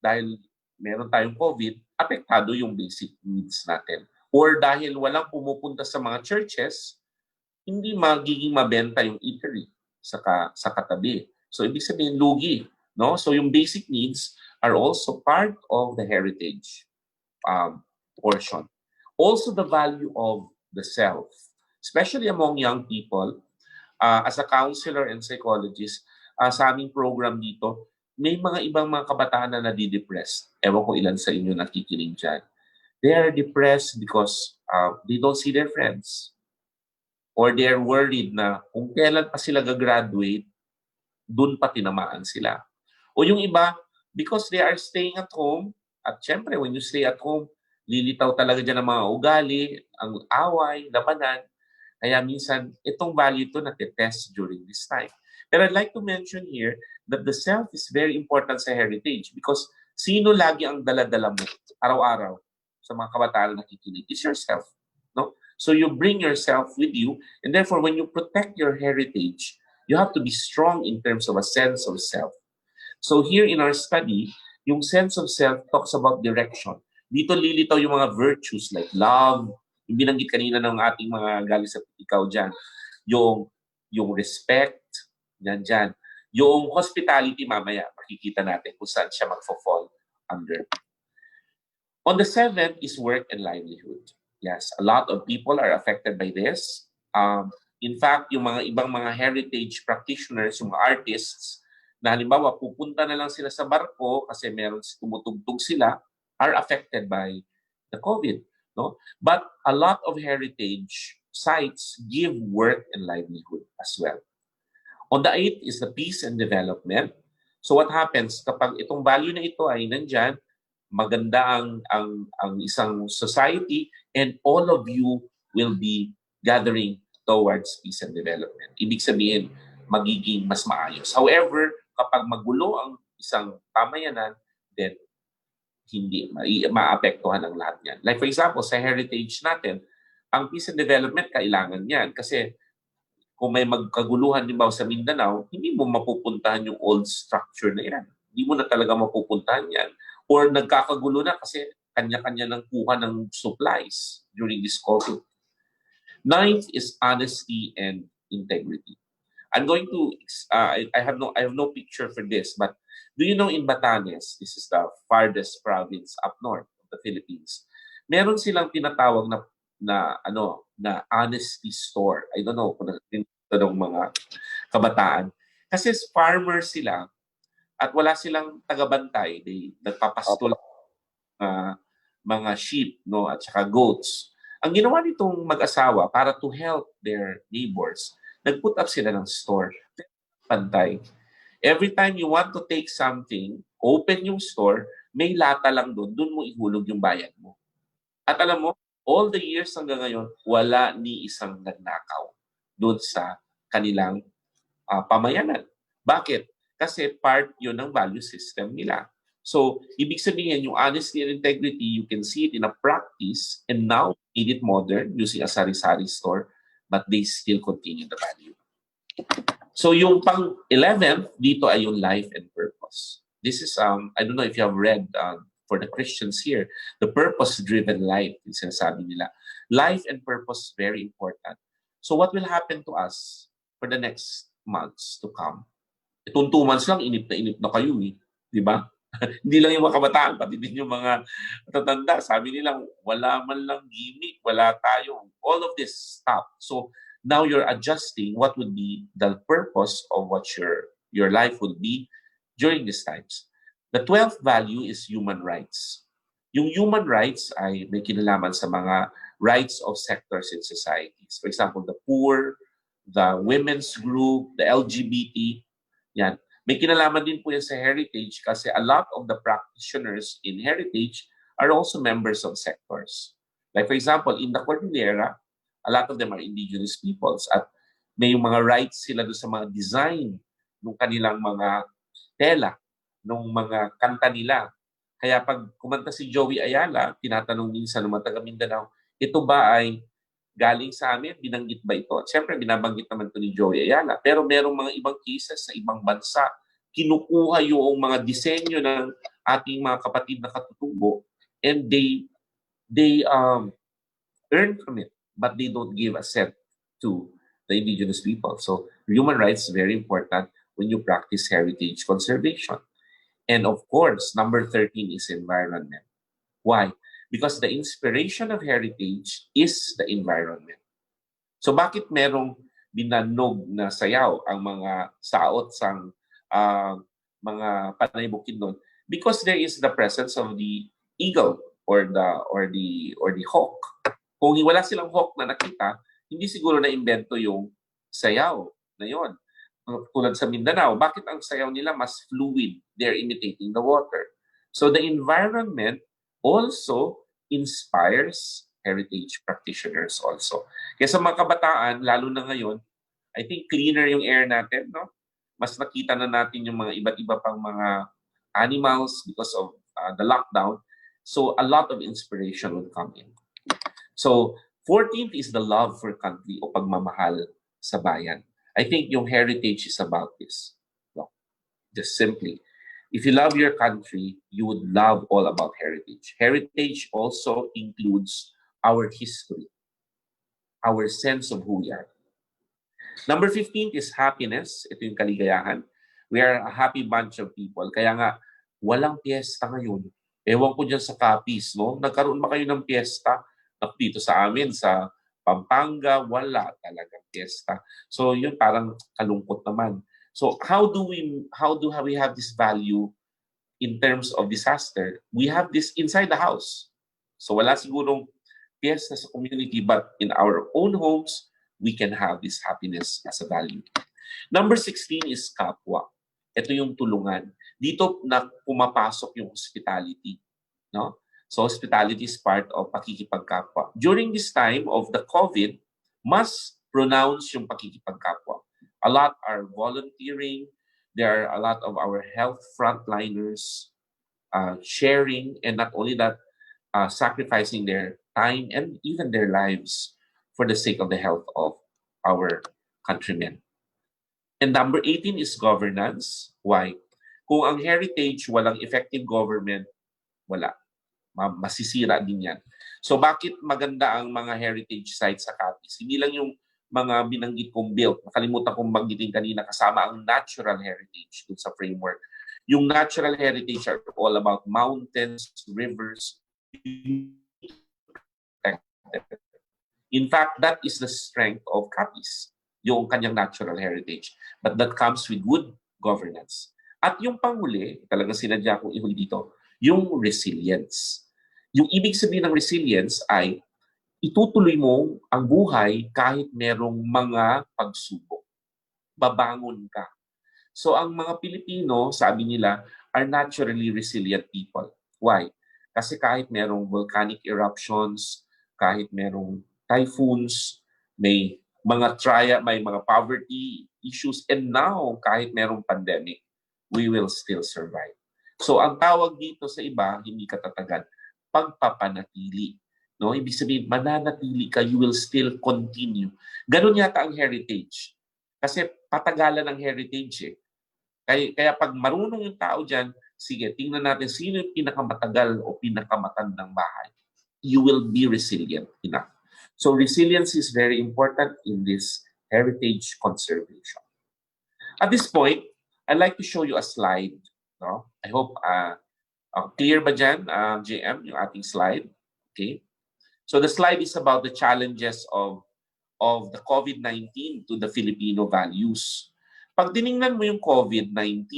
dahil meron tayong COVID, apektado yung basic needs natin. Or dahil walang pumupunta sa mga churches, hindi magiging mabenta yung eatery sa katabi. So, ibig sabihin, lugi. No? So yung basic needs are also part of the heritage portion. Also the value of the self, especially among young people. As a counselor and psychologist, sa aming program dito, may mga ibang mga kabataan na nadidepressed. Ewan ko ilan sa inyo nakikinig dyan. They are depressed because they don't see their friends. Or they are worried na kung kailan pa sila gagraduate, dun pa tinamaan sila. O yung iba, because they are staying at home, at syempre, when you stay at home, lilitaw talaga dyan ang mga ugali, ang away, labanan. Kaya minsan, itong value ito natitest during this time. Pero I'd like to mention here that the self is very important sa heritage because sino lagi ang dala-dala mo araw-araw sa mga kabataan na nakikinig? It's yourself. No? So you bring yourself with you, and therefore when you protect your heritage, you have to be strong in terms of a sense of self. So here in our study, yung sense of self talks about direction. Dito lilitaw yung mga virtues like love, yung binanggit kanina ng ating mga galing sa ikaw dyan, yung respect, dyan. Yung hospitality mamaya, makikita natin kung saan siya magfo-fall under. On the 7th is work and livelihood. Yes, a lot of people are affected by this. In fact, yung mga ibang mga heritage practitioners, yung mga artists, na halimbawa pupunta na lang sila sa barko kasi meron tumutugtog sila, are affected by the COVID. No? But a lot of heritage sites give work and livelihood as well. On the 8th is the peace and development. So what happens kapag itong value na ito ay nandyan, maganda ang isang society and all of you will be gathering towards peace and development. Ibig sabihin, magiging mas maayos. However, kapag magulo ang isang pamayanan, then hindi maapektuhan ang lahat niyan. Like for example, sa heritage natin, ang peace and development kailangan niyan kasi kung may magkaguluhan din ba sa Mindanao, hindi mo mapupuntahan yung old structure na yan. Hindi mo na talaga mapupuntahan yan. Or nagkakagulo na kasi kanya-kanya ng kuha ng supplies during this COVID. 9th is honesty and integrity. I'm going to, I have no picture for this, but do you know in Batanes, this is the farthest province up north of the Philippines, meron silang tinatawag na honesty store. I don't know kung nakikita ng mga kabataan. Kasi farmers sila at wala silang tagabantay. Nagpapastol mga sheep, no, at saka goats. Ang ginawa nitong mag-asawa para to help their neighbors, nag-put up sila ng store. Pantay. Every time you want to take something, open yung store, may lata lang doon mo ihulog yung bayad mo. At alam mo, all the years hanggang ngayon, wala ni isang nagnakaw doon sa kanilang pamayanan. Bakit? Kasi part yun ng value system nila. So, ibig sabihin, yung honesty and integrity, you can see it in a practice and now made it modern using a sari-sari store, but they still continue the value. So, yung pang 11th, dito ay yung life and purpose. This is, I don't know if you have read for the Christians here, the purpose-driven life, yung sinasabi nila. Life and purpose, very important. So, what will happen to us for the next months to come? Itong 2 months lang, inip na kayo, eh. Di ba? Hindi lang yung mga kabataan, pati din yung mga matatanda. Sabi nila, wala man lang gimmick, wala tayo. All of this stop. So, now you're adjusting what would be the purpose of what your life would be during these times. The 12th value is human rights. Yung human rights ay may kinalaman sa mga rights of sectors in societies. For example, the poor, the women's group, the LGBT, yan. May kinalaman din po yan sa heritage kasi a lot of the practitioners in heritage are also members of sectors. Like for example, in the Cordillera, a lot of them are indigenous peoples at may mga rights sila doon sa mga design ng kanilang mga tela, ng mga kanta nila. Kaya pag kumanta si Joey Ayala, tinatanong minsan ng mga taga Mindanao, ito ba ay galing sa amin? Binanggit ba ito? Siyempre, binabanggit naman ito ni Joey Ayala. Pero merong mga ibang cases sa ibang bansa, kinukuha yung mga disenyo ng ating mga kapatid na katutubo and they earn from it, but they don't give a cent to the indigenous people. So human rights is very important. when you practice heritage conservation. And of course, number 13 is environment. Why? Because the inspiration of heritage is the environment. So bakit merong binanog na sayaw ang mga saot sang mga panay bukidnon? Because there is the presence of the eagle or the hawk. Kung wala silang hawk na nakita, hindi siguro na imbento yung sayaw na yon. Tulad sa Mindanao, bakit ang sayaw nila mas fluid? They're imitating the water. So the environment also inspires heritage practitioners also. Kaya sa mga kabataan, lalo na ngayon, I think cleaner yung air natin, no? Mas nakita na natin yung mga iba't iba pang mga animals because of the lockdown. So a lot of inspiration will come in. So 14th is the love for country o pagmamahal sa bayan. I think yung heritage is about this. No? Just simply, if you love your country, you would love all about heritage. Heritage also includes our history, our sense of who we are. Number 15 is happiness. Ito yung kaligayahan. We are a happy bunch of people. Kaya nga, walang piyesta ngayon. Ewan ko dyan sa Capiz, no? Nagkaroon ba kayo ng piyesta? Dito sa amin, sa Pampanga, wala talagang piyesta. So yun parang kalungkot naman. So how do we have this value in terms of disaster? We have this inside the house. So wala sigurong piyesta sa community, but in our own homes, we can have this happiness as a value. Number 16 is kapwa. Ito yung tulungan. Dito na pumapasok yung hospitality, no? So hospitality is part of pakikipagkapwa. During this time of the COVID, mas pronounced yung pakikipagkapwa. A lot are volunteering. There are a lot of our health frontliners sharing, and not only that, sacrificing their time and even their lives for the sake of the health of our countrymen. And number 18 is governance. Why? Kung ang heritage walang effective government, wala. Masisira din yan. So bakit maganda ang mga heritage sites sa Capiz? Hindi lang yung mga binanggit kong built. Nakalimutan kong banggitin kanina kasama ang natural heritage dun sa framework. Yung natural heritage are all about mountains, rivers. In fact, that is the strength of Capiz, yung kanyang natural heritage. But that comes with good governance. At yung panghuli, talagang sinadya kong ihuli dito, yung resilience. Yung ibig sabihin ng resilience ay itutuloy mo ang buhay kahit merong mga pagsubok. Babangon ka. So ang mga Pilipino, sabi nila, are naturally resilient people. Why? Kasi kahit merong volcanic eruptions, kahit merong typhoons, may mga poverty issues, and now kahit merong pandemic, we will still survive. So ang tawag dito sa iba, hindi katatagan, pagpapanatili. No? Ibig sabihin, mananatili ka, you will still continue. Ganun yata ang heritage. Kasi patagalan ng heritage eh. Kaya pag marunong yung tao dyan, sige, tingnan natin sino yung pinakamatagal o pinakamatandang bahay. You will be resilient enough. So resilience is very important in this heritage conservation. At this point, I'd like to show you a slide. No? I hope clear ba dyan, JM, yung ating slide? Okay. So the slide is about the challenges of the COVID-19 to the Filipino values. Pag tiningnan mo yung COVID-19,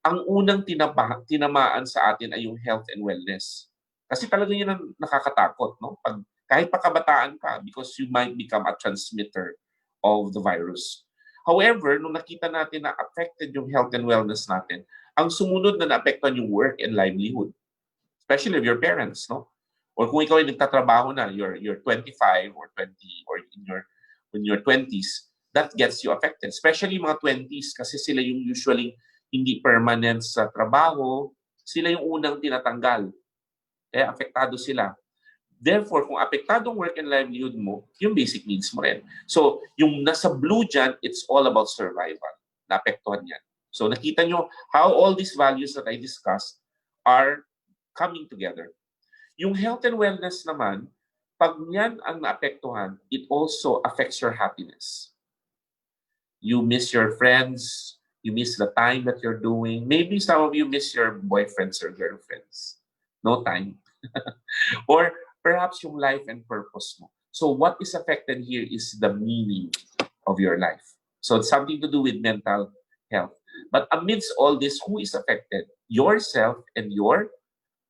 ang unang tinamaan sa atin ay yung health and wellness. Kasi talaga yun ang nakakatakot, no? Kahit pa kabataan ka, because you might become a transmitter of the virus. However, nung nakita natin na affected yung health and wellness natin, ang sumunod na naapektuhan yung work and livelihood, especially of your parents, no? Or kung ikaw ay nagtatrabaho na, you're 25 or 20 or in your 20s, that gets you affected. Especially mga 20s kasi sila yung usually hindi permanent sa trabaho, sila yung unang tinatanggal. Kaya apektado sila. Therefore, kung apektado ang work and livelihood mo, yung basic needs mo rin. So, yung nasa blue dyan, it's all about survival. Naapektuhan yan. So, nakita nyo how all these values that I discussed are coming together. Yung health and wellness naman, pag yan ang naapektuhan, it also affects your happiness. You miss your friends, You miss the time that you're doing. Maybe some of you miss your boyfriends or girlfriends. No time. Or perhaps yung life and purpose mo. So what is affected here is the meaning of your life. So it's something to do with mental health. But amidst all this, who is affected? Yourself and your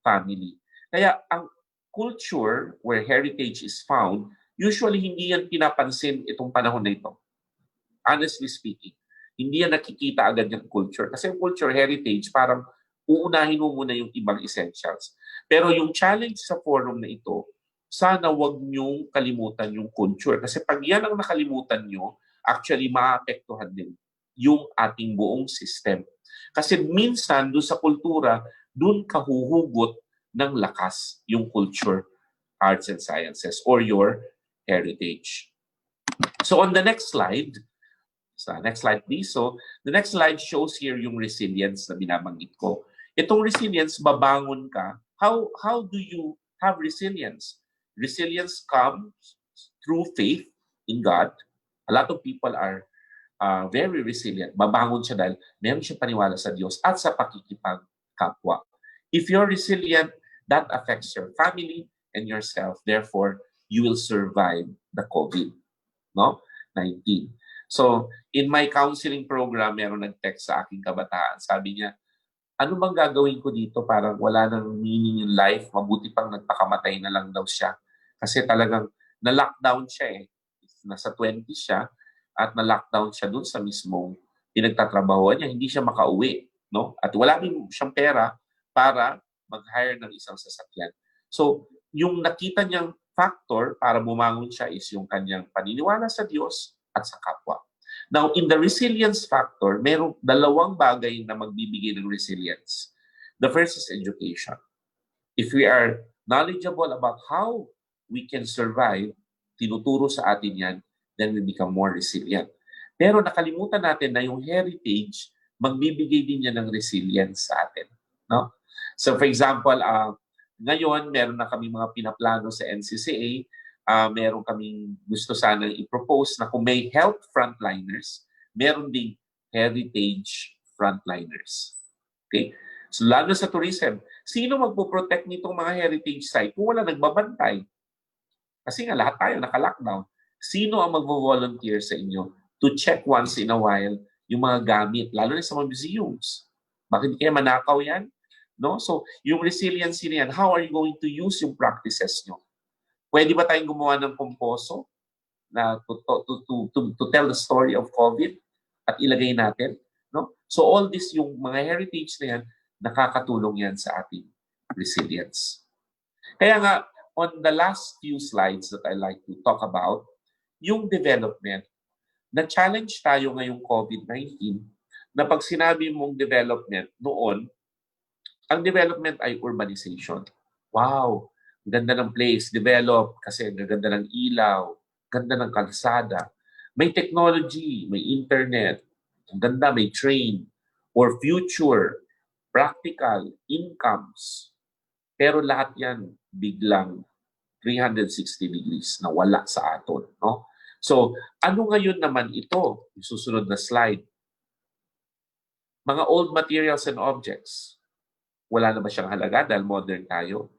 family. Kaya ang culture where heritage is found, usually hindi yan pinapansin itong panahon na ito. Honestly speaking, hindi yan nakikita agad yung culture. Kasi yung culture, heritage, parang uunahin mo muna yung ibang essentials. Pero yung challenge sa forum na ito, sana wag niyong kalimutan yung culture. Kasi pag yan ang nakalimutan nyo, actually maapektuhan din yung ating buong system. Kasi minsan, doon sa kultura, doon kahuhugot ng lakas yung culture, arts and sciences, or your heritage. So on the next slide, next slide please. So the next slide shows here yung resilience na binabanggit ko. Itong resilience, babangon ka. How do you have resilience? Resilience comes through faith in God. A lot of people are very resilient. Babangon siya dahil meron siya paniwala sa Diyos at sa pakikipagkapwa. If you're resilient, that affects your family and yourself. Therefore, you will survive the COVID-19. So, in my counseling program, meron nag-text sa aking kabataan. Sabi niya, ano bang gagawin ko dito? Parang wala nang meaning in life. Mabuti pang nagpakamatay na lang daw siya. Kasi talagang na-lockdown siya eh. Nasa 20 siya at na-lockdown siya dun sa mismong pinagtatrabahoan niya. Hindi siya makauwi. No? At wala din siyang pera para mag-hire ng isang sasakyan. So, yung nakita niyang factor para bumangon siya is yung kanyang paniniwala sa Diyos at sa kapwa. Now, in the resilience factor, merong dalawang bagay na magbibigay ng resilience. The first is education. If we are knowledgeable about how we can survive, tinuturo sa atin yan, then we become more resilient. Pero nakalimutan natin na yung heritage, magbibigay din yan ng resilience sa atin. No? So for example, ngayon meron na kami mga pinaplano sa NCCA, meron kaming gusto sanang i-propose na kung may health frontliners, meron ding heritage frontliners. Okay? So lalo sa tourism, sino magpo-protect nitong mga heritage site kung wala nagbabantay? Kasi nga lahat tayo naka-lockdown. Sino ang magvo-volunteer sa inyo to check once in a while yung mga gamit, lalo na sa mga museums? Bakit hindi kaya manakaw yan? No? So, yung resiliency na yan, how are you going to use yung practices nyo? Pwede ba tayong gumawa ng komposo na to tell the story of COVID at ilagay natin? No? So, all this, yung mga heritage na yan, nakakatulong yan sa ating resilience. Kaya nga, on the last few slides that I like to talk about, yung development, na-challenge tayo ngayong COVID-19 na pag sinabi mong development noon, ang development ay urbanization. Wow, ganda ng place, develop kasi ganda ng ilaw, ganda ng kalsada. May technology, may internet, ang ganda, may train, or future, practical, incomes. Pero lahat yan biglang 360 degrees na wala sa aton. No? So, ano ngayon naman ito? Yung susunod na slide. Mga old materials and objects. Wala na ba siyang halaga dahil modern tayo?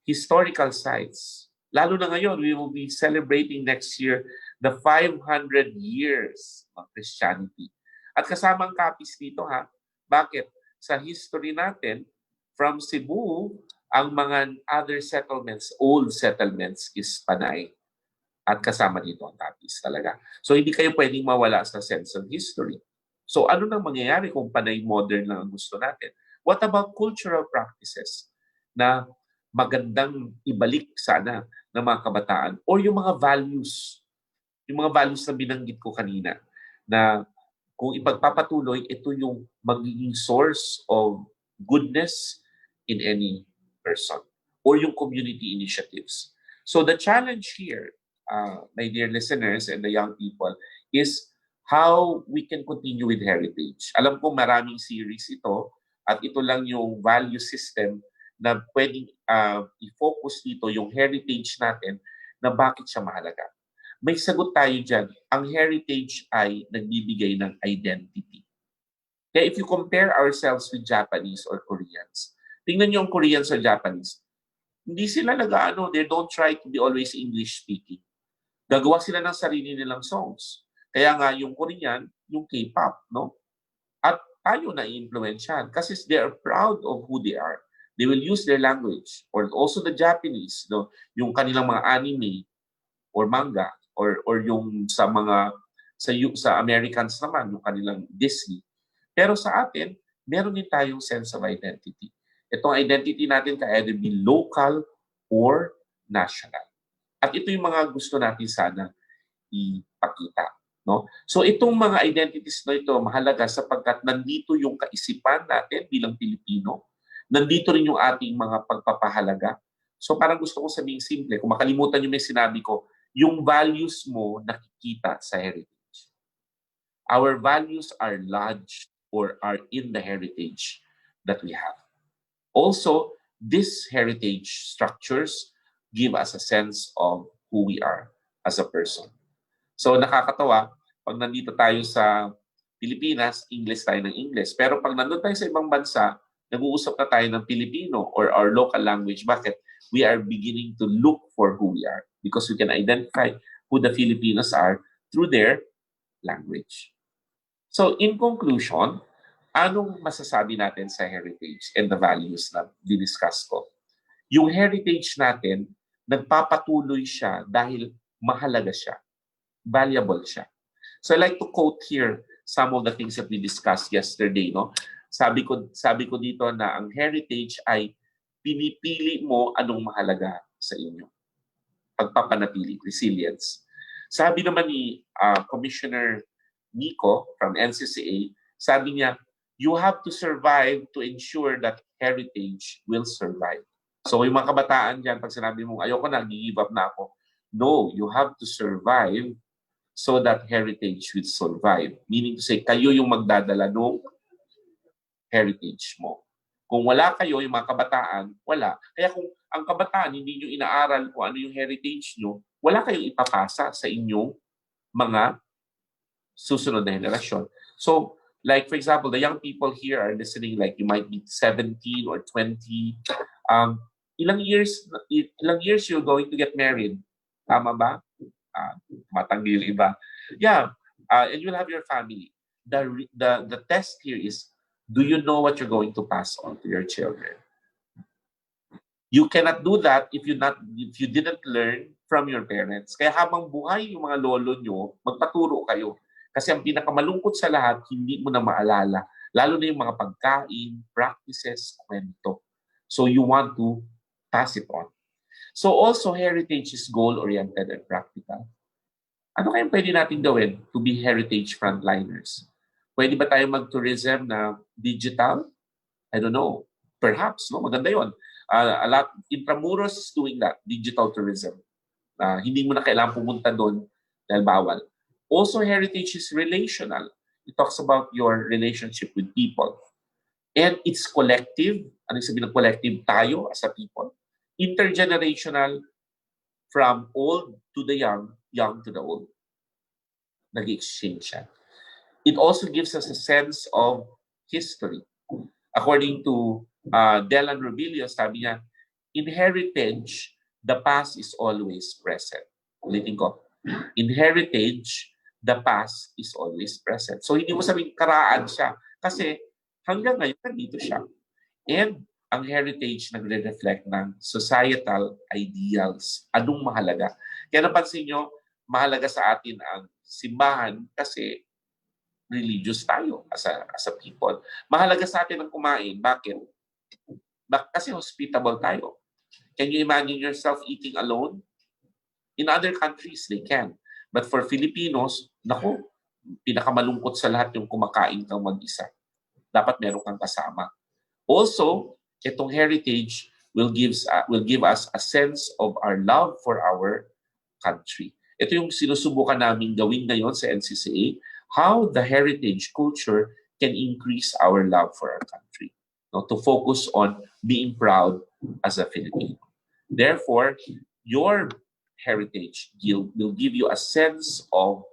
Historical sites. Lalo na ngayon, we will be celebrating next year the 500 years of Christianity. At kasama ang Capiz dito ha. Bakit? Sa history natin, from Cebu, ang mga other settlements, old settlements is Panay. At kasama dito ang Capiz talaga. So hindi kayo pwedeng mawala sa sense of history. So ano nang mangyayari kung Panay modern lang ang gusto natin? What about cultural practices na magandang ibalik sana ng mga kabataan or yung mga values na binanggit ko kanina na kung ipagpapatuloy, ito yung magiging source of goodness in any person or yung community initiatives. So the challenge here, my dear listeners and the young people, is how we can continue with heritage. Alam ko maraming series ito, at ito lang yung value system na pwedeng i-focus dito yung heritage natin na bakit siya mahalaga. May sagot tayo dyan. Ang heritage ay nagbibigay ng identity. Kaya if you compare ourselves with Japanese or Koreans, tingnan niyo yung Koreans or Japanese, hindi sila they don't try to be always English speaking. Gagawa sila ng sarili nilang songs. Kaya nga yung Korean, yung K-pop, no? At tayo na-influensyahan kasi they are proud of who they are. They will use their language. Or also the Japanese, no? Yung kanilang mga anime or manga or yung sa mga sa Americans naman, yung kanilang Disney. Pero sa atin, meron din tayong sense of identity. Itong identity natin can either be local or national. At ito yung mga gusto natin sana ipakita. No? So itong mga identities na ito mahalaga sapagkat nandito yung kaisipan natin bilang Pilipino, nandito rin yung ating mga pagpapahalaga. So parang gusto kong sabihin simple, kung makalimutan nyo may sinabi ko, yung values mo nakikita sa heritage. Our values are lodged or are in the heritage that we have. Also, these heritage structures give us a sense of who we are as a person. So nakakatawa, pag nandito tayo sa Pilipinas, English tayo ng English. Pero pag nandun tayo sa ibang bansa, nag-uusap na tayo ng Filipino or our local language. Bakit? We are beginning to look for who we are because we can identify who the Filipinos are through their language. So in conclusion, anong masasabi natin sa heritage and the values na diniscuss ko? Yung heritage natin, nagpapatuloy siya dahil mahalaga siya. Valuable siya. So I like to quote here some of the things that we discussed yesterday. No? Sabi ko dito na ang heritage ay pinipili mo anong mahalaga sa inyo. Pagpapanatili, resilience. Sabi naman ni Commissioner Nico from NCCA, sabi niya, you have to survive to ensure that heritage will survive. So yung mga kabataan dyan, pag sinabi mong ayoko na, give up na ako. No, you have to survive so that heritage will survive. Meaning to say, kayo yung magdadala ng heritage mo. Kung wala kayo, yung mga kabataan, wala. Kaya kung ang kabataan, hindi nyo inaaral kung ano yung heritage nyo, wala kayong ipapasa sa inyong mga susunod na henerasyon. So, like for example, the young people here are listening, like you might be 17 or 20. Ilang years you're going to get married? Tama ba? Matanggil iba. Yeah, and you'll have your family. The test here is, do you know what you're going to pass on to your children? You cannot do that if you didn't learn from your parents. Kaya habang buhay yung mga lolo nyo, magpaturo kayo. Kasi ang pinakamalungkot sa lahat, hindi mo na maalala. Lalo na yung mga pagkain, practices, kwento. So you want to pass it on. So also, heritage is goal-oriented and practical. Ano kayang pwede natin gawin to be heritage frontliners? Pwede ba tayo mag-tourism na digital? I don't know. Perhaps, no? Maganda yun. Intramuros is doing that, digital tourism. Hindi mo na kailangan pumunta doon dahil bawal. Also, heritage is relational. It talks about your relationship with people. And it's collective. Ano yung sabihin ng collective? Tayo as a people. Intergenerational, from old to the young, young to the old. Nag-exchange siya. It also gives us a sense of history. According to Delan Rubilio, sabi niya, in heritage, the past is always present. Ulitin ko. In heritage, the past is always present. So hindi mo sabing karaan siya kasi hanggang ngayon nandito siya. And ang heritage nagre-reflect ng societal ideals. Anong mahalaga? Kaya napansin nyo, mahalaga sa atin ang simbahan kasi religious tayo as a people. Mahalaga sa atin ang kumain. Bakit? Kasi hospitable tayo. Can you imagine yourself eating alone? In other countries, they can. But for Filipinos, naku, pinakamalungkot sa lahat yung kumakain kang mag-isa. Dapat meron kang kasama. Also, itong heritage will give us a sense of our love for our country. Ito yung sinusubukan namin gawin ngayon sa NCCA, how the heritage culture can increase our love for our country. No, to focus on being proud as a Filipino. Therefore, your heritage will give you a sense of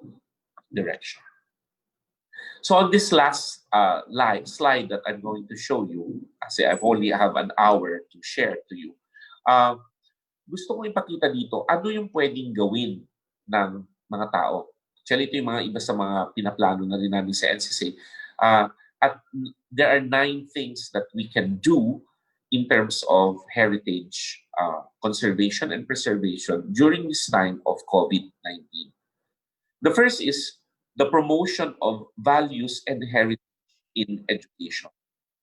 direction. So on this last slide that I'm going to show you, kasi I've only have an hour to share to you, gusto kong ipakita dito ano yung pwedeng gawin ng mga tao. Actually, ito yung mga iba sa mga pinaplano na rin namin sa NCC. At there are 9 things that we can do in terms of heritage conservation and preservation during this time of COVID-19. The first is the promotion of values and heritage in education.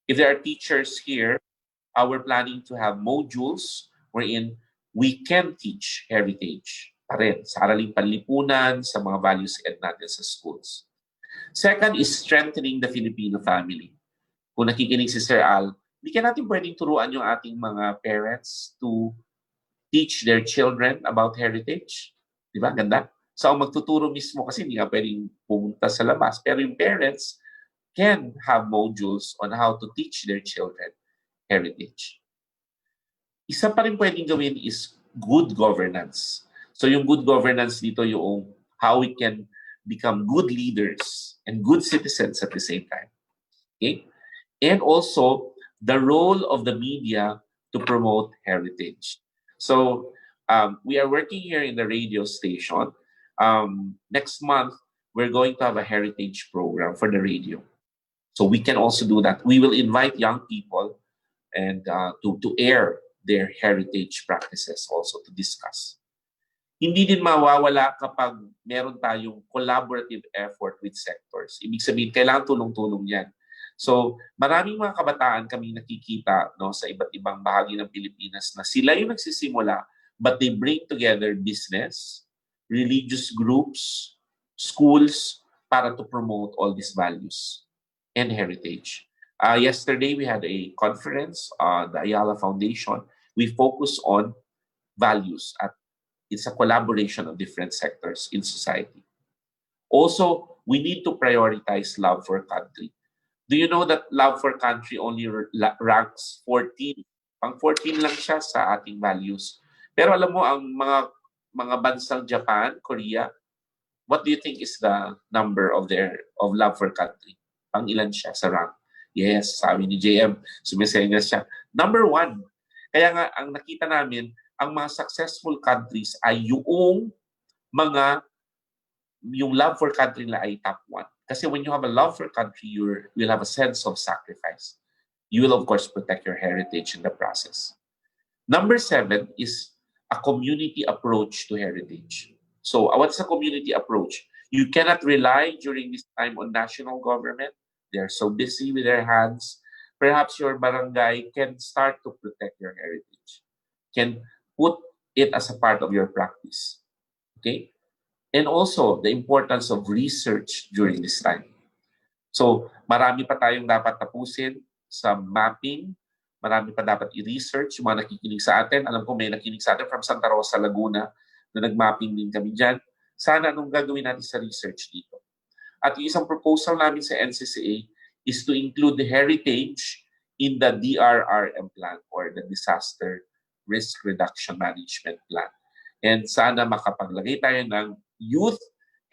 If there are teachers here, we're planning to have modules wherein we can teach heritage pa rin sa araling panlipunan, sa mga values ed natin sa schools. Second is strengthening the Filipino family. Kung nakikinig si Sir Al, hindi ka natin pwedeng turuan yung ating mga parents to teach their children about heritage. Di ba? Ganda. So, ang magtuturo mismo kasi hindi nga pwedeng pumunta sa labas. Pero yung parents can have modules on how to teach their children heritage. Isa pa rin pwedeng gawin is good governance. So, yung good governance dito yung how we can become good leaders and good citizens at the same time. Okay? And also, the role of the media to promote heritage. So, we are working here in the radio station. Next month, we're going to have a heritage program for the radio. So we can also do that. We will invite young people and to air their heritage practices also to discuss. Hindi din mawawala kapag meron tayong collaborative effort with sectors. Ibig sabihin, kailangan tulong-tulong yan. So, maraming mga kabataan kami nakikita sa iba't ibang bahagi ng Pilipinas na sila yung nagsisimula, but they bring together business, religious groups, schools, para to promote all these values and heritage. Yesterday, we had a conference, the Ayala Foundation. We focus on values at it's a collaboration of different sectors in society. Also, we need to prioritize love for country. Do you know that love for country only ranks 14? Pang 14 lang siya sa ating values. Pero alam mo, ang mga bansang Japan, Korea, what do you think is the number of love for country? Pang ilan siya sa rank? Yes, sabi ni JM, sumisenyas siya. Number 1. Kaya nga, ang nakita namin, ang mga successful countries ay yung love for country nila ay top 1. Kasi when you have a love for country, you'll have a sense of sacrifice. You will, of course, protect your heritage in the process. Number 7 is a community approach to heritage. So, what's a community approach? You cannot rely during this time on national government. They're so busy with their hands. Perhaps your barangay can start to protect your heritage. Can put it as a part of your practice. Okay? And also, the importance of research during this time. So, marami pa tayong dapat tapusin sa mapping. Marami pa dapat i-research. Yung mga nakikinig sa atin, alam ko may nakikinig sa atin from Santa Rosa, Laguna, na nag-mapping din kami dyan. Sana anong gagawin natin sa research dito? At yung isang proposal namin sa NCCA is to include the heritage in the DRRM plan or the Disaster Risk Reduction Management Plan. And sana makapaglagay tayo ng youth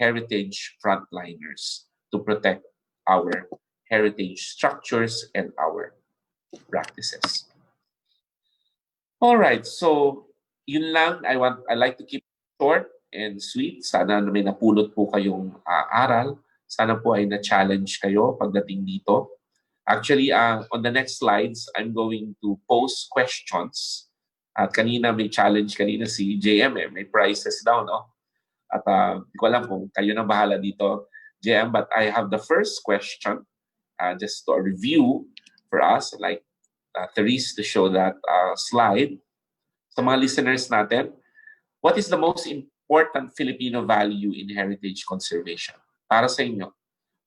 heritage frontliners to protect our heritage structures and our practices. All right, so yun lang. I like to keep it short and sweet. Sana may napulot po kayong aral. Sana po ay na-challenge kayo pagdating dito. Actually, on the next slides, I'm going to pose questions. At kanina may challenge kanina si JM, may prizes daw, no? At hindi ko alam kung kayo na bahala dito, JM, but I have the first question, just to review for us, like Therese to show that slide. Sa mga listeners natin, what is the most important Filipino value in heritage conservation? Para sa inyo,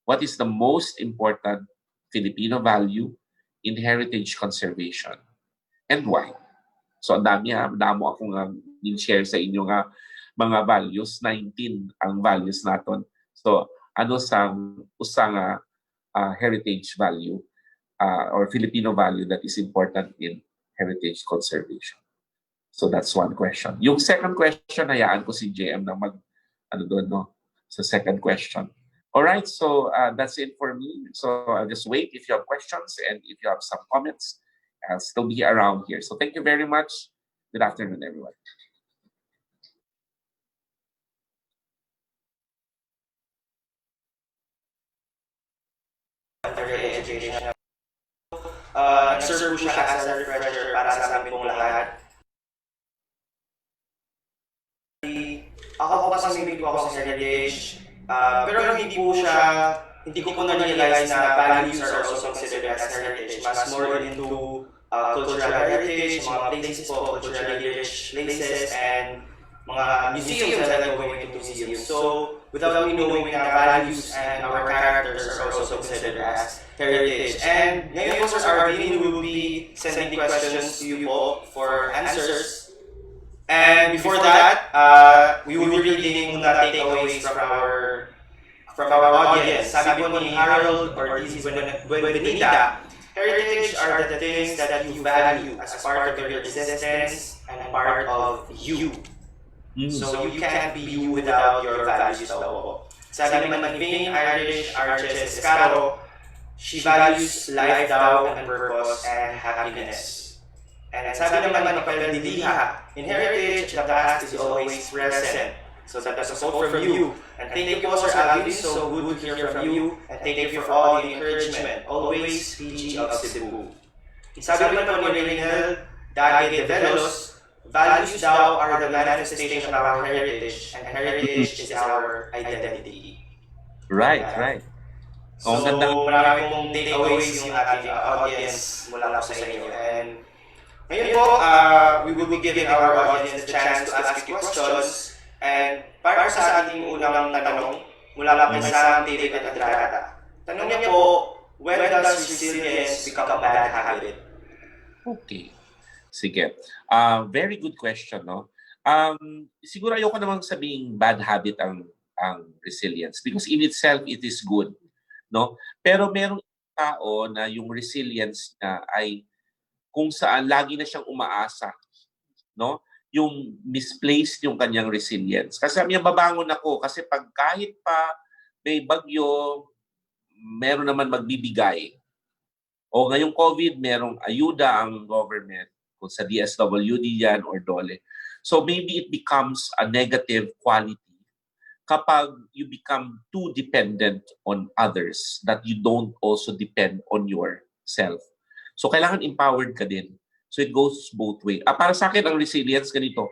what is the most important Filipino value in heritage conservation? And why? So, ang dami damo akong share sa inyo mga values. 19 ang values natin. So, ano sang usang heritage value or Filipino value that is important in heritage conservation? So, that's one question. Yung second question, hayaan ko si JM na sa second question. All right, so that's it for me. So I'll just wait if you have questions and if you have some comments, I'll still be around here. So thank you very much. Good afternoon, everyone. Very educational. Nag-serve po siya as a refresher para sa amin pong lahat. Ako po kasi may po ako sa heritage, pero hindi ko po na-realize na values are also considered as heritage. Mas more into cultural heritage, mga places po, culturally rich places, and mga museums that are going into museums. So, without me knowing na values and our characters are also considered as heritage. And ngayon po, Sir Arvin, we will be sending questions to you po for answers. And before that, we will be reading muna takeaways from our audience. Sabi po ni Harold or Lizzie Buenvenida, heritage are the things that you value as part of your existence and part of you. So you can't be you without your values daw po. Sabi naman ni Vane Irish Arches Escaro, she values life daw and purpose and happiness. And sabi naman ni Pamilya, in heritage, the past is always present. So that's a quote from you. And thank you, Sir Alvin, so good to hear from you. And thank you for all the encouragement. Always PG of Cebu. Sabi naman po ni Reynel Dage de Velos, values daw are the manifestation of our heritage, and heritage is our identity. Right, right. So, marami pong takeaways yung ating audience mula po sa inyo. And ngayon po, we will be giving our audience the chance to ask you questions. And para sa ating unang tanong, mula po kay Sam, David at Adrata. Tanong niya po, when does resilience become a bad habit? Okay. Sige. Very good question, no? Siguro ayoko namang sabing bad habit ang resilience because in itself it is good, no? Pero merong tao na yung resilience na ay kung saan lagi na siyang umaasa, no? Yung misplaced yung kanyang resilience. Kasi sabi niya, babangon ako kasi pag kahit pa may bagyo, meron naman magbibigay. O ngayong COVID, merong ayuda ang government kung sa DSWD yan or DOLE. So maybe it becomes a negative quality kapag you become too dependent on others that you don't also depend on yourself. So, kailangan empowered ka din. So, it goes both way. Para sa akin, ang resilience ganito,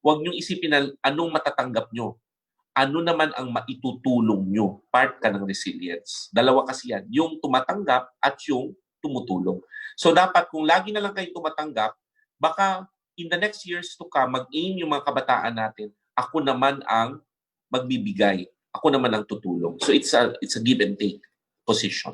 huwag niyong isipin na anong matatanggap nyo. Ano naman ang maitutulong nyo. Part ka ng resilience. Dalawa kasi yan. Yung tumatanggap at yung tumutulong. So, dapat kung lagi na lang kayo tumatanggap, baka in the next years to come, mag-aim yung mga kabataan natin, ako naman ang magbibigay. Ako naman ang tutulong. So, it's a give and take position.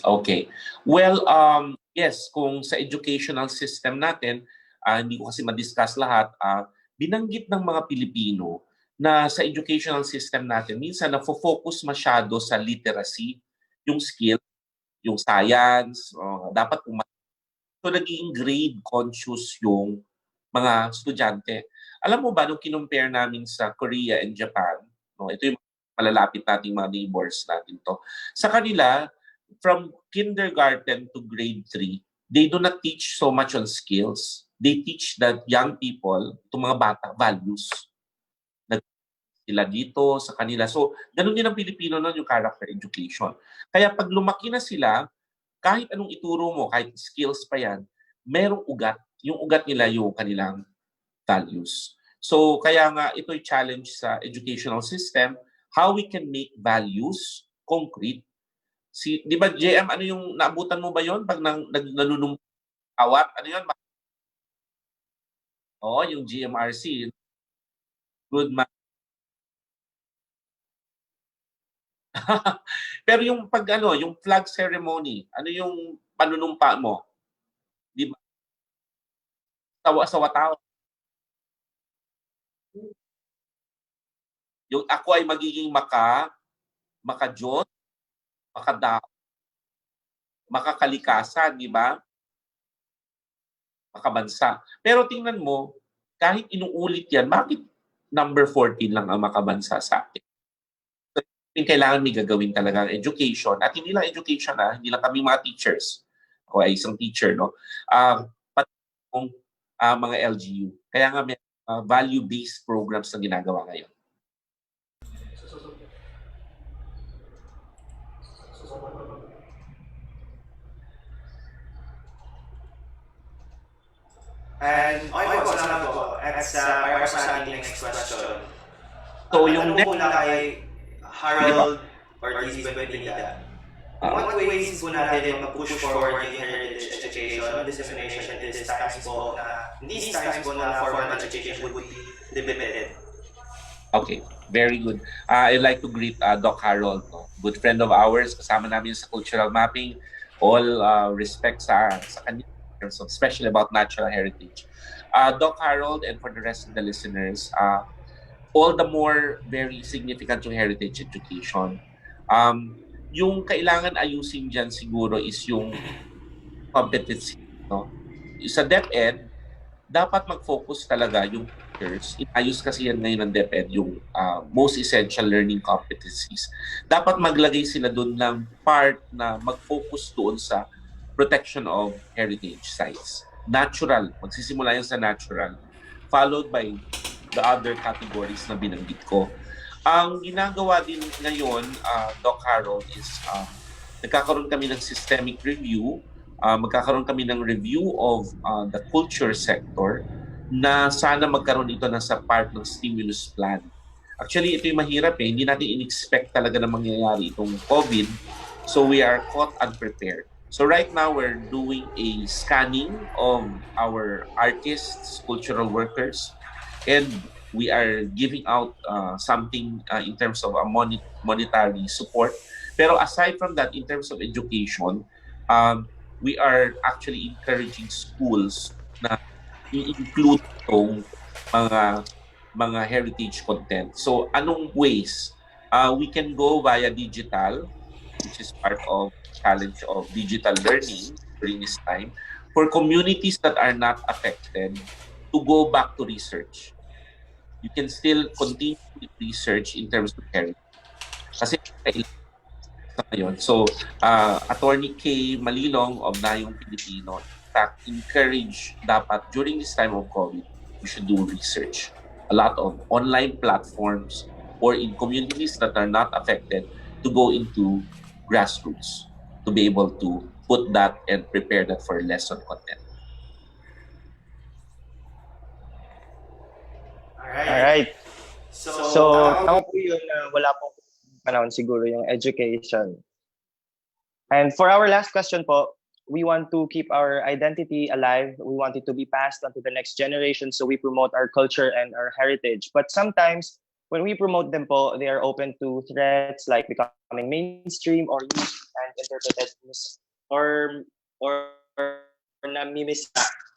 Okay. Well, yes, kung sa educational system natin, hindi ko kasi ma-discuss lahat, binanggit ng mga Pilipino na sa educational system natin, minsan na-focus masyado sa literacy, yung skill, yung science, dapat so naging grade conscious yung mga estudyante. Alam mo ba, nung kinumpare namin sa Korea and Japan, no, ito yung malalapit nating mga neighbors natin to, sa kanila, from kindergarten to grade 3, they do not teach so much on skills. They teach that young people, itong mga bata, values. Sila dito, sa kanila. So, ganun din ang Pilipino nun, yung character education. Kaya pag lumaki na sila, kahit anong ituro mo, kahit skills pa yan, merong ugat. Yung ugat nila yung kanilang values. So, kaya nga ito'y challenge sa educational system, how we can make values concrete. Di ba, JM, ano yung naabutan mo ba yon pag awat? Ano yun? Oo, yung GMRC. Good man. Pero yung pag yung flag ceremony, ano yung panunumpa mo? Di ba? Sawa tao. Yung ako ay magiging makadiyos, makakalikasan, di ba? Makabansa. Pero tingnan mo, kahit inuulit yan, bakit number 14 lang ang makabansa sa atin? Kailangan may gagawin talaga ang education. At hindi lang education, hindi lang kami mga teachers. Ako ay isang teacher, no? Pati mga LGU. Kaya nga may value-based programs na ginagawa ngayon. And okay po, salamat po. At para sa ating next question. So yung next po na kay Harold or Elizabeth Pinida. What ways po natin mag-push forward yung heritage education, dissemination in these times po na formal education would be limited? Okay, very good. I'd like to greet Doc Harold, no? Good friend of ours, kasama namin sa cultural mapping. All respect sa kanya, especially about natural heritage. Doc Harold, and for the rest of the listeners, all the more very significant yung heritage education. Yung kailangan ayusin dyan siguro is yung competency. No? Sa DepEd, dapat mag-focus talaga yung teachers. Inayos kasi yan ngayon ng DepEd, yung most essential learning competencies. Dapat maglagay sila doon ng part na mag-focus doon sa protection of heritage sites. Natural, magsisimula yan sa natural, followed by the other categories na binanggit ko. Ang ginagawa din ngayon, Doc Harold, is nagkakaroon kami ng systemic review, magkakaroon kami ng review of the culture sector na sana magkaroon ito na sa part ng stimulus plan. Actually, ito yung mahirap hindi natin in-expect talaga na mangyayari itong COVID, so we are caught unprepared. So right now, we're doing a scanning of our artists, cultural workers, and we are giving out something in terms of a monetary support. Pero aside from that, in terms of education, we are actually encouraging schools na i-include itong mga heritage content. So anong ways? We can go via digital, which is part of challenge of digital learning during this time, for communities that are not affected to go back to research. You can still continue with research in terms of heritage. Kasi ngayon. So, Attorney K. Malilong of Nayong Filipino, in fact, encourage dapat during this time of COVID, we should do research. A lot of online platforms or in communities that are not affected to go into grassroots to be able to put that and prepare that for lesson content. Alright. So tama po yun na wala pong panahon siguro yung education. And for our last question po, we want to keep our identity alive. We want it to be passed on to the next generation, so we promote our culture and our heritage. But sometimes, when we promote them po, they are open to threats like becoming mainstream or used and interpreted or namimisa.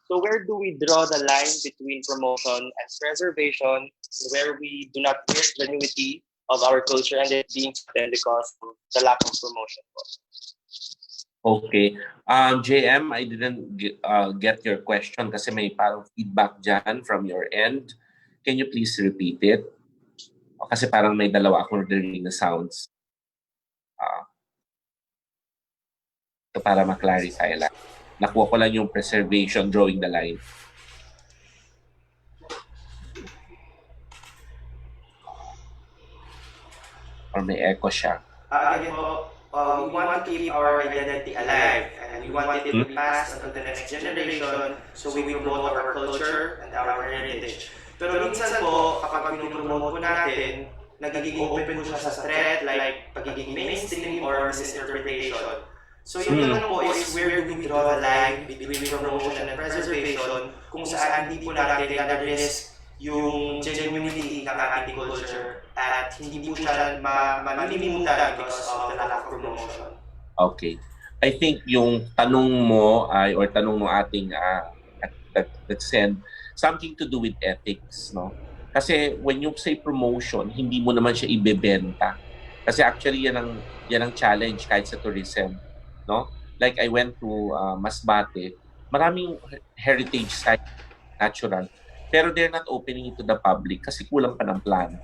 So where do we draw the line between promotion and preservation, where we do not risk the unity of our culture and it being threatened because of the lack of promotion po? Okay. JM, I didn't get your question kasi may parang feedback dyan from your end. Can you please repeat it? Kasi parang may dalawa akong narinig na sounds. So para ma-clarify lang. Nakuha ko lang yung preservation, drawing the line. Or may echo siya. Again po, we want to keep our identity alive and we want it to be passed on to the next generation, so we promote our culture and our heritage. Pero minsan po, kapag pinopromote po natin, nagiging open po siya sa threat like pagiging mainstream or misinterpretation. So yun naman po is where do we draw the line between promotion and preservation, kung saan hindi po natin na-risk yung genuinity ng ating culture at hindi po siya malilimutan because of the lack of promotion. Okay. I think yung tanong mo ay or tanong mo ating that send something to do with ethics, no? Kasi when you say promotion, hindi mo naman siya ibebenta. Kasi actually yan ang challenge kahit sa tourism, no? Like I went to Masbate, maraming heritage site, natural, pero they're not opening it to the public kasi kulang pa ng plano.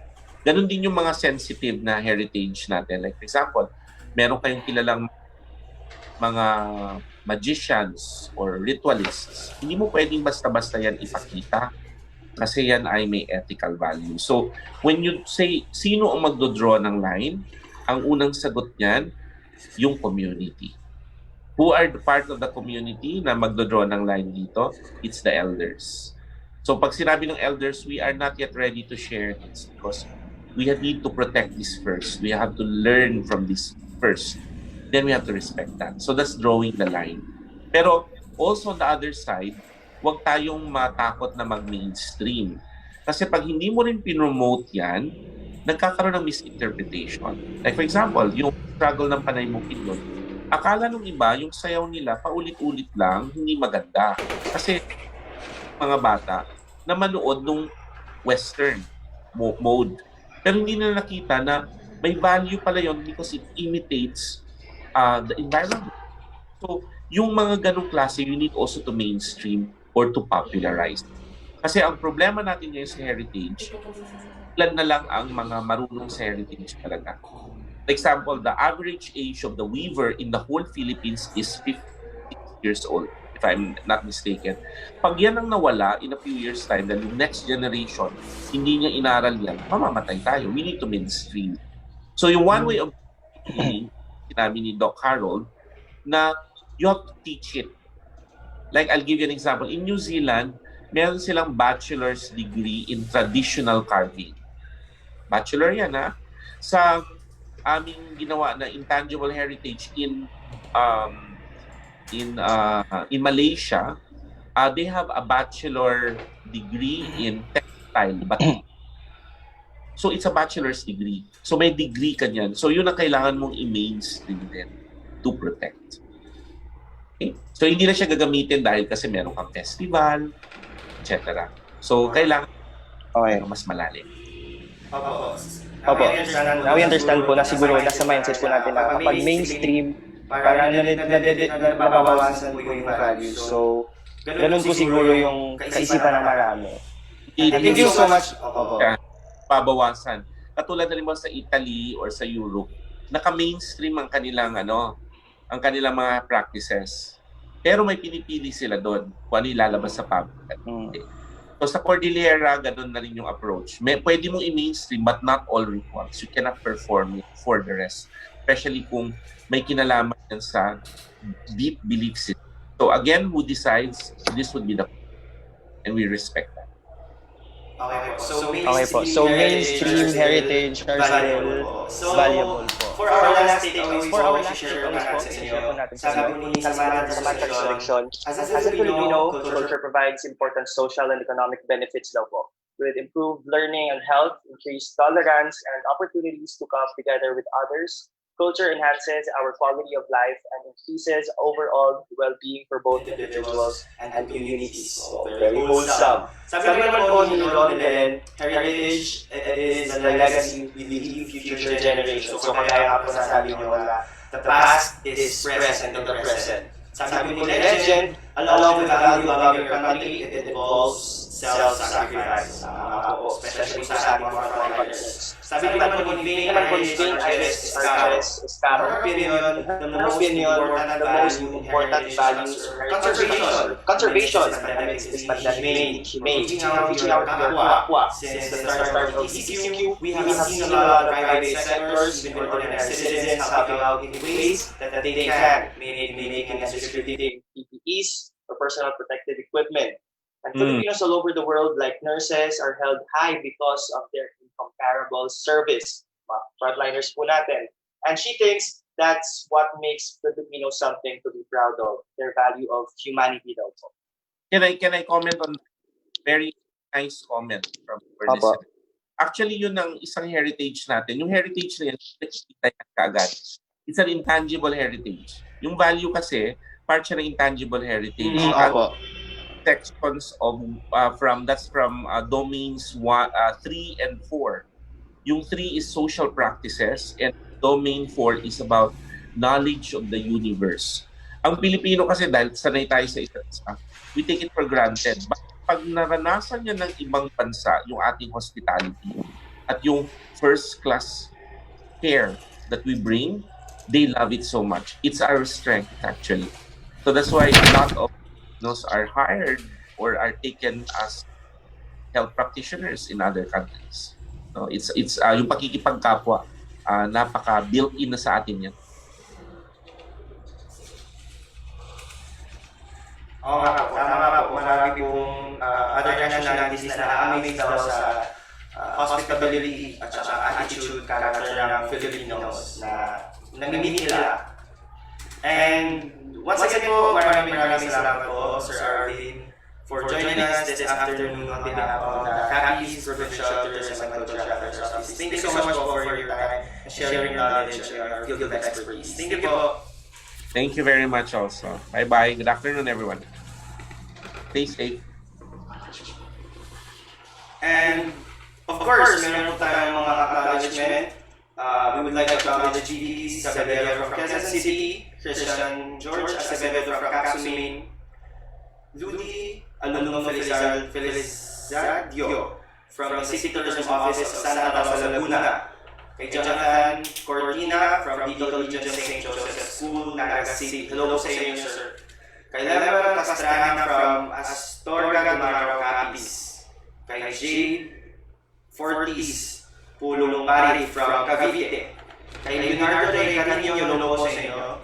Ganon din yung mga sensitive na heritage natin. Like for example, meron kayong kilalang mga magicians or ritualists. Hindi mo pwedeng basta-basta yan ipakita kasi yan ay may ethical value. So, when you say, sino ang magdodraw ng line? Ang unang sagot niyan, yung community. Who are the part of the community na magdodraw ng line dito? It's the elders. So, pag sinabi ng elders, we are not yet ready to share this because we need to protect this first. We have to learn from this first. Then we have to respect that. So that's drawing the line. Pero also on the other side, huwag tayong matakot na mag-mainstream. Kasi pag hindi mo rin pinromote yan, nagkakaroon ng misinterpretation. Like for example, yung struggle ng Panay Bukidnon, akala nung iba, yung sayaw nila, paulit-ulit lang, hindi maganda. Kasi mga bata na manood nung western mode. Pero hindi na nakita na may value pala yun because it imitates the environment. So, yung mga ganong klase, you need also to mainstream or to popularize. Kasi ang problema natin ngayon sa heritage, ilan na lang ang mga marunong sa heritage talaga. For example, the average age of the weaver in the whole Philippines is 56 years old, if I'm not mistaken. Pag yan ang nawala in a few years' time, then yung next generation, hindi niya inaral yan, mamamatay tayo. We need to mainstream. So yung one way of sinabi ni Doc Harold, na you have to teach it. Like, I'll give you an example. In New Zealand, meron silang bachelor's degree in traditional carving. Bachelor yan, ha? Sa aming ginawa na intangible heritage in Malaysia, they have a bachelor degree in textile batik. So it's a bachelor's degree. So may degree ka niyan. So yun ang kailangan mong i-mainstream din to protect. Okay? So hindi na siya gagamitin dahil kasi meron kang festival, etc. So kailangan mas malalim. Opo. Now we understand po na siguro nasa mindset po natin na kapag mainstream, parang nababawasan po yung values. So, ganun po siguro yung kaisipan ng marami. Thank you so much. Opo. Pabawasan. Katulad na rin mo sa Italy or sa Europe, naka-mainstream ang kanilang mga practices. Pero may pinipili sila doon kung ano ilalabas sa public. So sa Cordillera, ganun na rin yung approach. Pwede mong i-mainstream but not all rituals. You cannot perform it for the rest. Especially kung may kinalaman yan sa deep belief system. So again, who decides, this would be the and we respect that. Okay po. So mainstream heritage are still valuable po. For our last takeaways po, share po natin sa inyo. Sabi po sa selection, as a Filipino, culture provides important social and economic benefits daw po. With improved learning and health, increased tolerance, and opportunities to come together with others, culture enhances our quality of life and increases overall well-being for both individuals and communities. So, very wholesome. Sabi naman po ni Ron Helen, heritage is the legacy we leave future generations. So kaya po nasabi niyo na the past is present in the present. Sabi po ni Legend, along with the value of your country, it involves self-sacrifice. Especially sa ating mga partners. Sabi naman po ni Spain, heritage is our opinion, the most important values are conservation is pandemic, reaching out to your kapwa. Since the start of TCQ, we have seen a lot of private sectors, even ordinary citizens helping out in ways that they can, making and distributing PPEs or personal protective equipment. And Filipinos all over the world, like nurses, are held high because of their incomparable service. Frontliners po natin. And she thinks that's what makes Filipinos something to be proud of, their value of humanity daw po. Can I comment on very nice comment from our listener? Actually, yun ang isang heritage natin. Yung heritage na yan, nakikita yan kaagad. It's an intangible heritage. Yung value kasi, part siya ng intangible heritage. sections of from domains 3 and 4. Yung 3 is social practices and domain 4 is about knowledge of the universe. Ang Pilipino kasi dahil sanay tayo sa isa't isa, we take it for granted. But pag naranasan niya ng ibang bansa yung ating hospitality at yung first class care that we bring, they love it so much. It's our strength actually. So that's why a lot of Filipinos are hired or are taken as health practitioners in other countries. No, it's yung pakikipagkapwa, napaka built-in na sa atin yan. Oo nga po, tama nga po. Marami pong other nationalities na na-amaze daw sa hospitality at saka attitude, character ng Filipinos na nag-meet nila. And once again po, maraming salamat po, Sir Arvin, for joining us this afternoon on behalf of the Capiz Provincial Tourism and Cultural Affairs Office. Thank you so much po for your time and sharing knowledge and your field expertise. Thank you po. Thank you very much also. Bye-bye. Good afternoon, everyone. Stay safe. And of course, meron tayong mga acknowledgement. We would like to acknowledge GDs Sabelero from Quezon City, Christian George Acevedo from Capsumin, Ludi Alumno Felizadio from the City Tourism Office of Santa Rosa, Laguna, kay Jonathan Cortina from Bicol Region St. Joseph School, Naga City. Hello sa inyo, sir. Kay Lemer Castrana from Astorga, Gumaraw, Capiz. Kay Jade Fortis Pulong Pari from Cavite. Kay Leonardo Rey Carino, hello po sa inyo.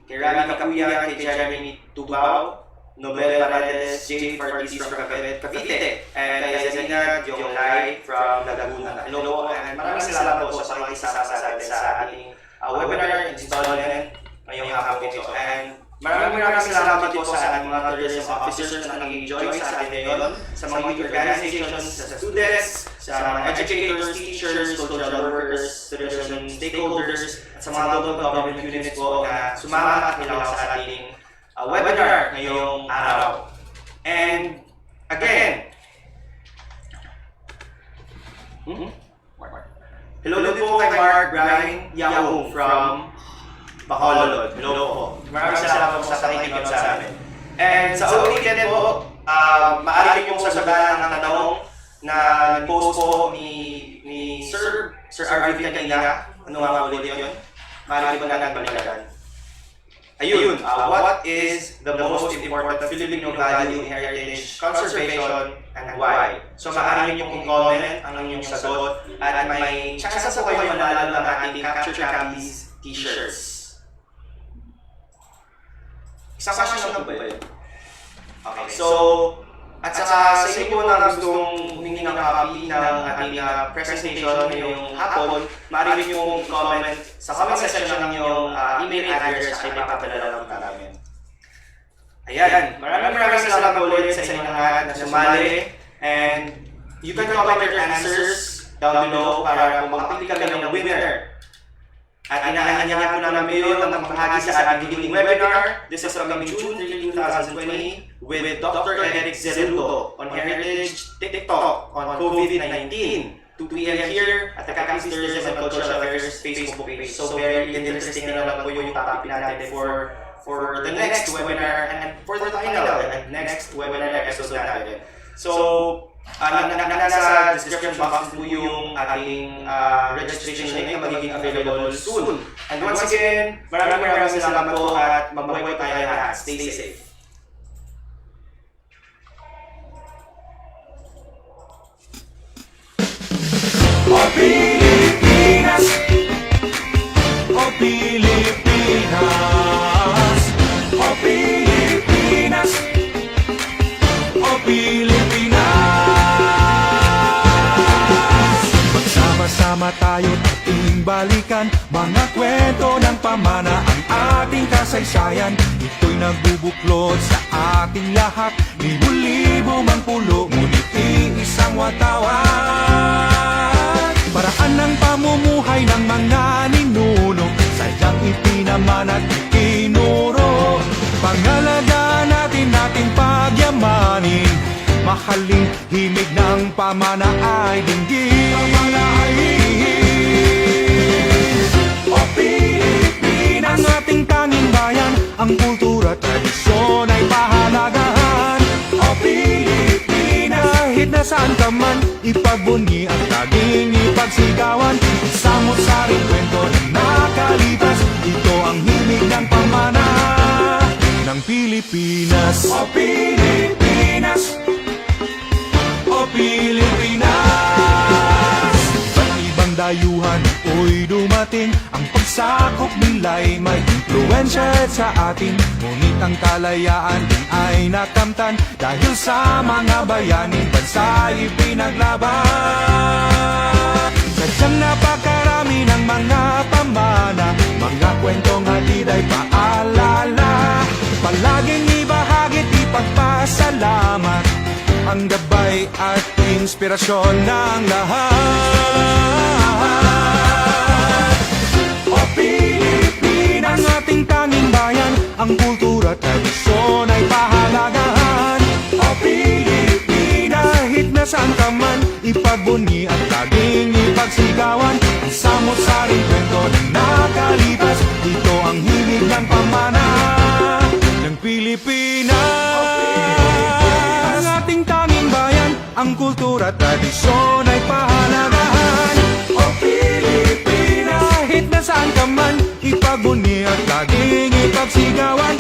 Kay Rami Kapuyan, kay Jeremy Tubao, Nobel Paredes, Jade Fortis from Cavite. And kay Zalina Jonglay from Laguna. Hello po, and maraming salamat po sa pakikisama sa atin sa ating webinar installment ngayong hapon ito. And maraming salamat po sa ating mga tourism officers na nag-enjoy sa atin ngayon, sa mga youth organizations, sa students, sa mga educators, teachers, cultural workers, tourism stakeholders, at sa mga local government units po na sumama at nilaw sa ating webinar ngayong araw. And again, hello po kay Mark Brian Yaong from Bacolod. Hello po. Maraming salamat po sa pakikinig sa amin. And sa ulitin po, maaari pong sasabahan ng tanong na post po ni Sir Arvin kanina. Ano nga ulit yun? Maaari po na balikan. Ayun, what is the most important Filipino value in heritage conservation and why? So maaari niyong i-comment ang inyong sagot at may chance po kayo manalo ng ating Capture Capiz t-shirts. Isang question lang ba yun? Okay, so, at saka sa inyo po na gustong humingi ng copy ng ating presentation ngayong hapon, maaari nyo pong i-comment sa comment section ng inyong email address ay ipapadala lang namin. Ayan, maraming salamat ulit sa inyong lahat na sumali, and you can comment your answers down below para makapili kami ng winner. At inaanyahan po namin yun na magbahagi sa ating webinar. This is coming June 3, 2020 with Dr. Eric Zeruto on Heritage TikTok on COVID-19. 2 p.m. here at the Capiz Tourism and Cultural Affairs Facebook page. So very interesting na lang po yung topic natin for the next webinar and for the final and next webinar episode natin. So, nasa description box po yung ating registration link na magiging available soon. And once again, maraming salamat po at mabuhay po tayo lahat. Stay safe. O Pilipinas, o Pilipinas, o Pilipinas, o Pilipinas. Magsama-sama tayo't ating balikan mga kwento ng pamana ang ating kasaysayan. Ito'y nagbubuklod sa ating lahat, libo-libo mang pulo, ngunit iisang watawan. Paraan ng pamumuhay ng mga ninuno, sadyang ipinaman at itinuro. Pangalagaan natin ating pagyaman mahalin, himig ng pamana ay dinggin. O Pilipinas, ang ating tanging bayan, ang kultura at tradisyon ay pahalagahan. O Pilipinas, kahit nasaan ka man, ipagbunyi at laging ipagsigawan. Samot-saring kwento na nakalipas, ito ang himig ng pamana ng Pilipinas. O Pilipinas, o Pilipinas, ba't ibang dayuhan ako'y dumating? Ang pagsakop nila'y may impluensya sa atin, ngunit ang kalayaan din ay nakamtan dahil sa mga bayaning bansa'y pinaglaban. Sadyang napakarami ng mga pamana, mga kwentong hatid ay paalala. Palaging ibahagit, ipagpasalamat ang gabay at inspirasyon ng lahat. O Pilipinas, ang ating tanging bayan, ang kultura at tradisyon ay pahalagahan. O Pilipinas, kahit nasaan ka man, ipagbunyi at laging ipagsigawan. Ang samot-saring kwento na nakalipas, ito ang himig ng pamana ng Pilipinas. Ang ating tanging bayan, ang kultura at tradisyon ay pahalagahan. O Pilipinas, kahit nasaan ka man, ipagbunyi at laging ipagsigawan.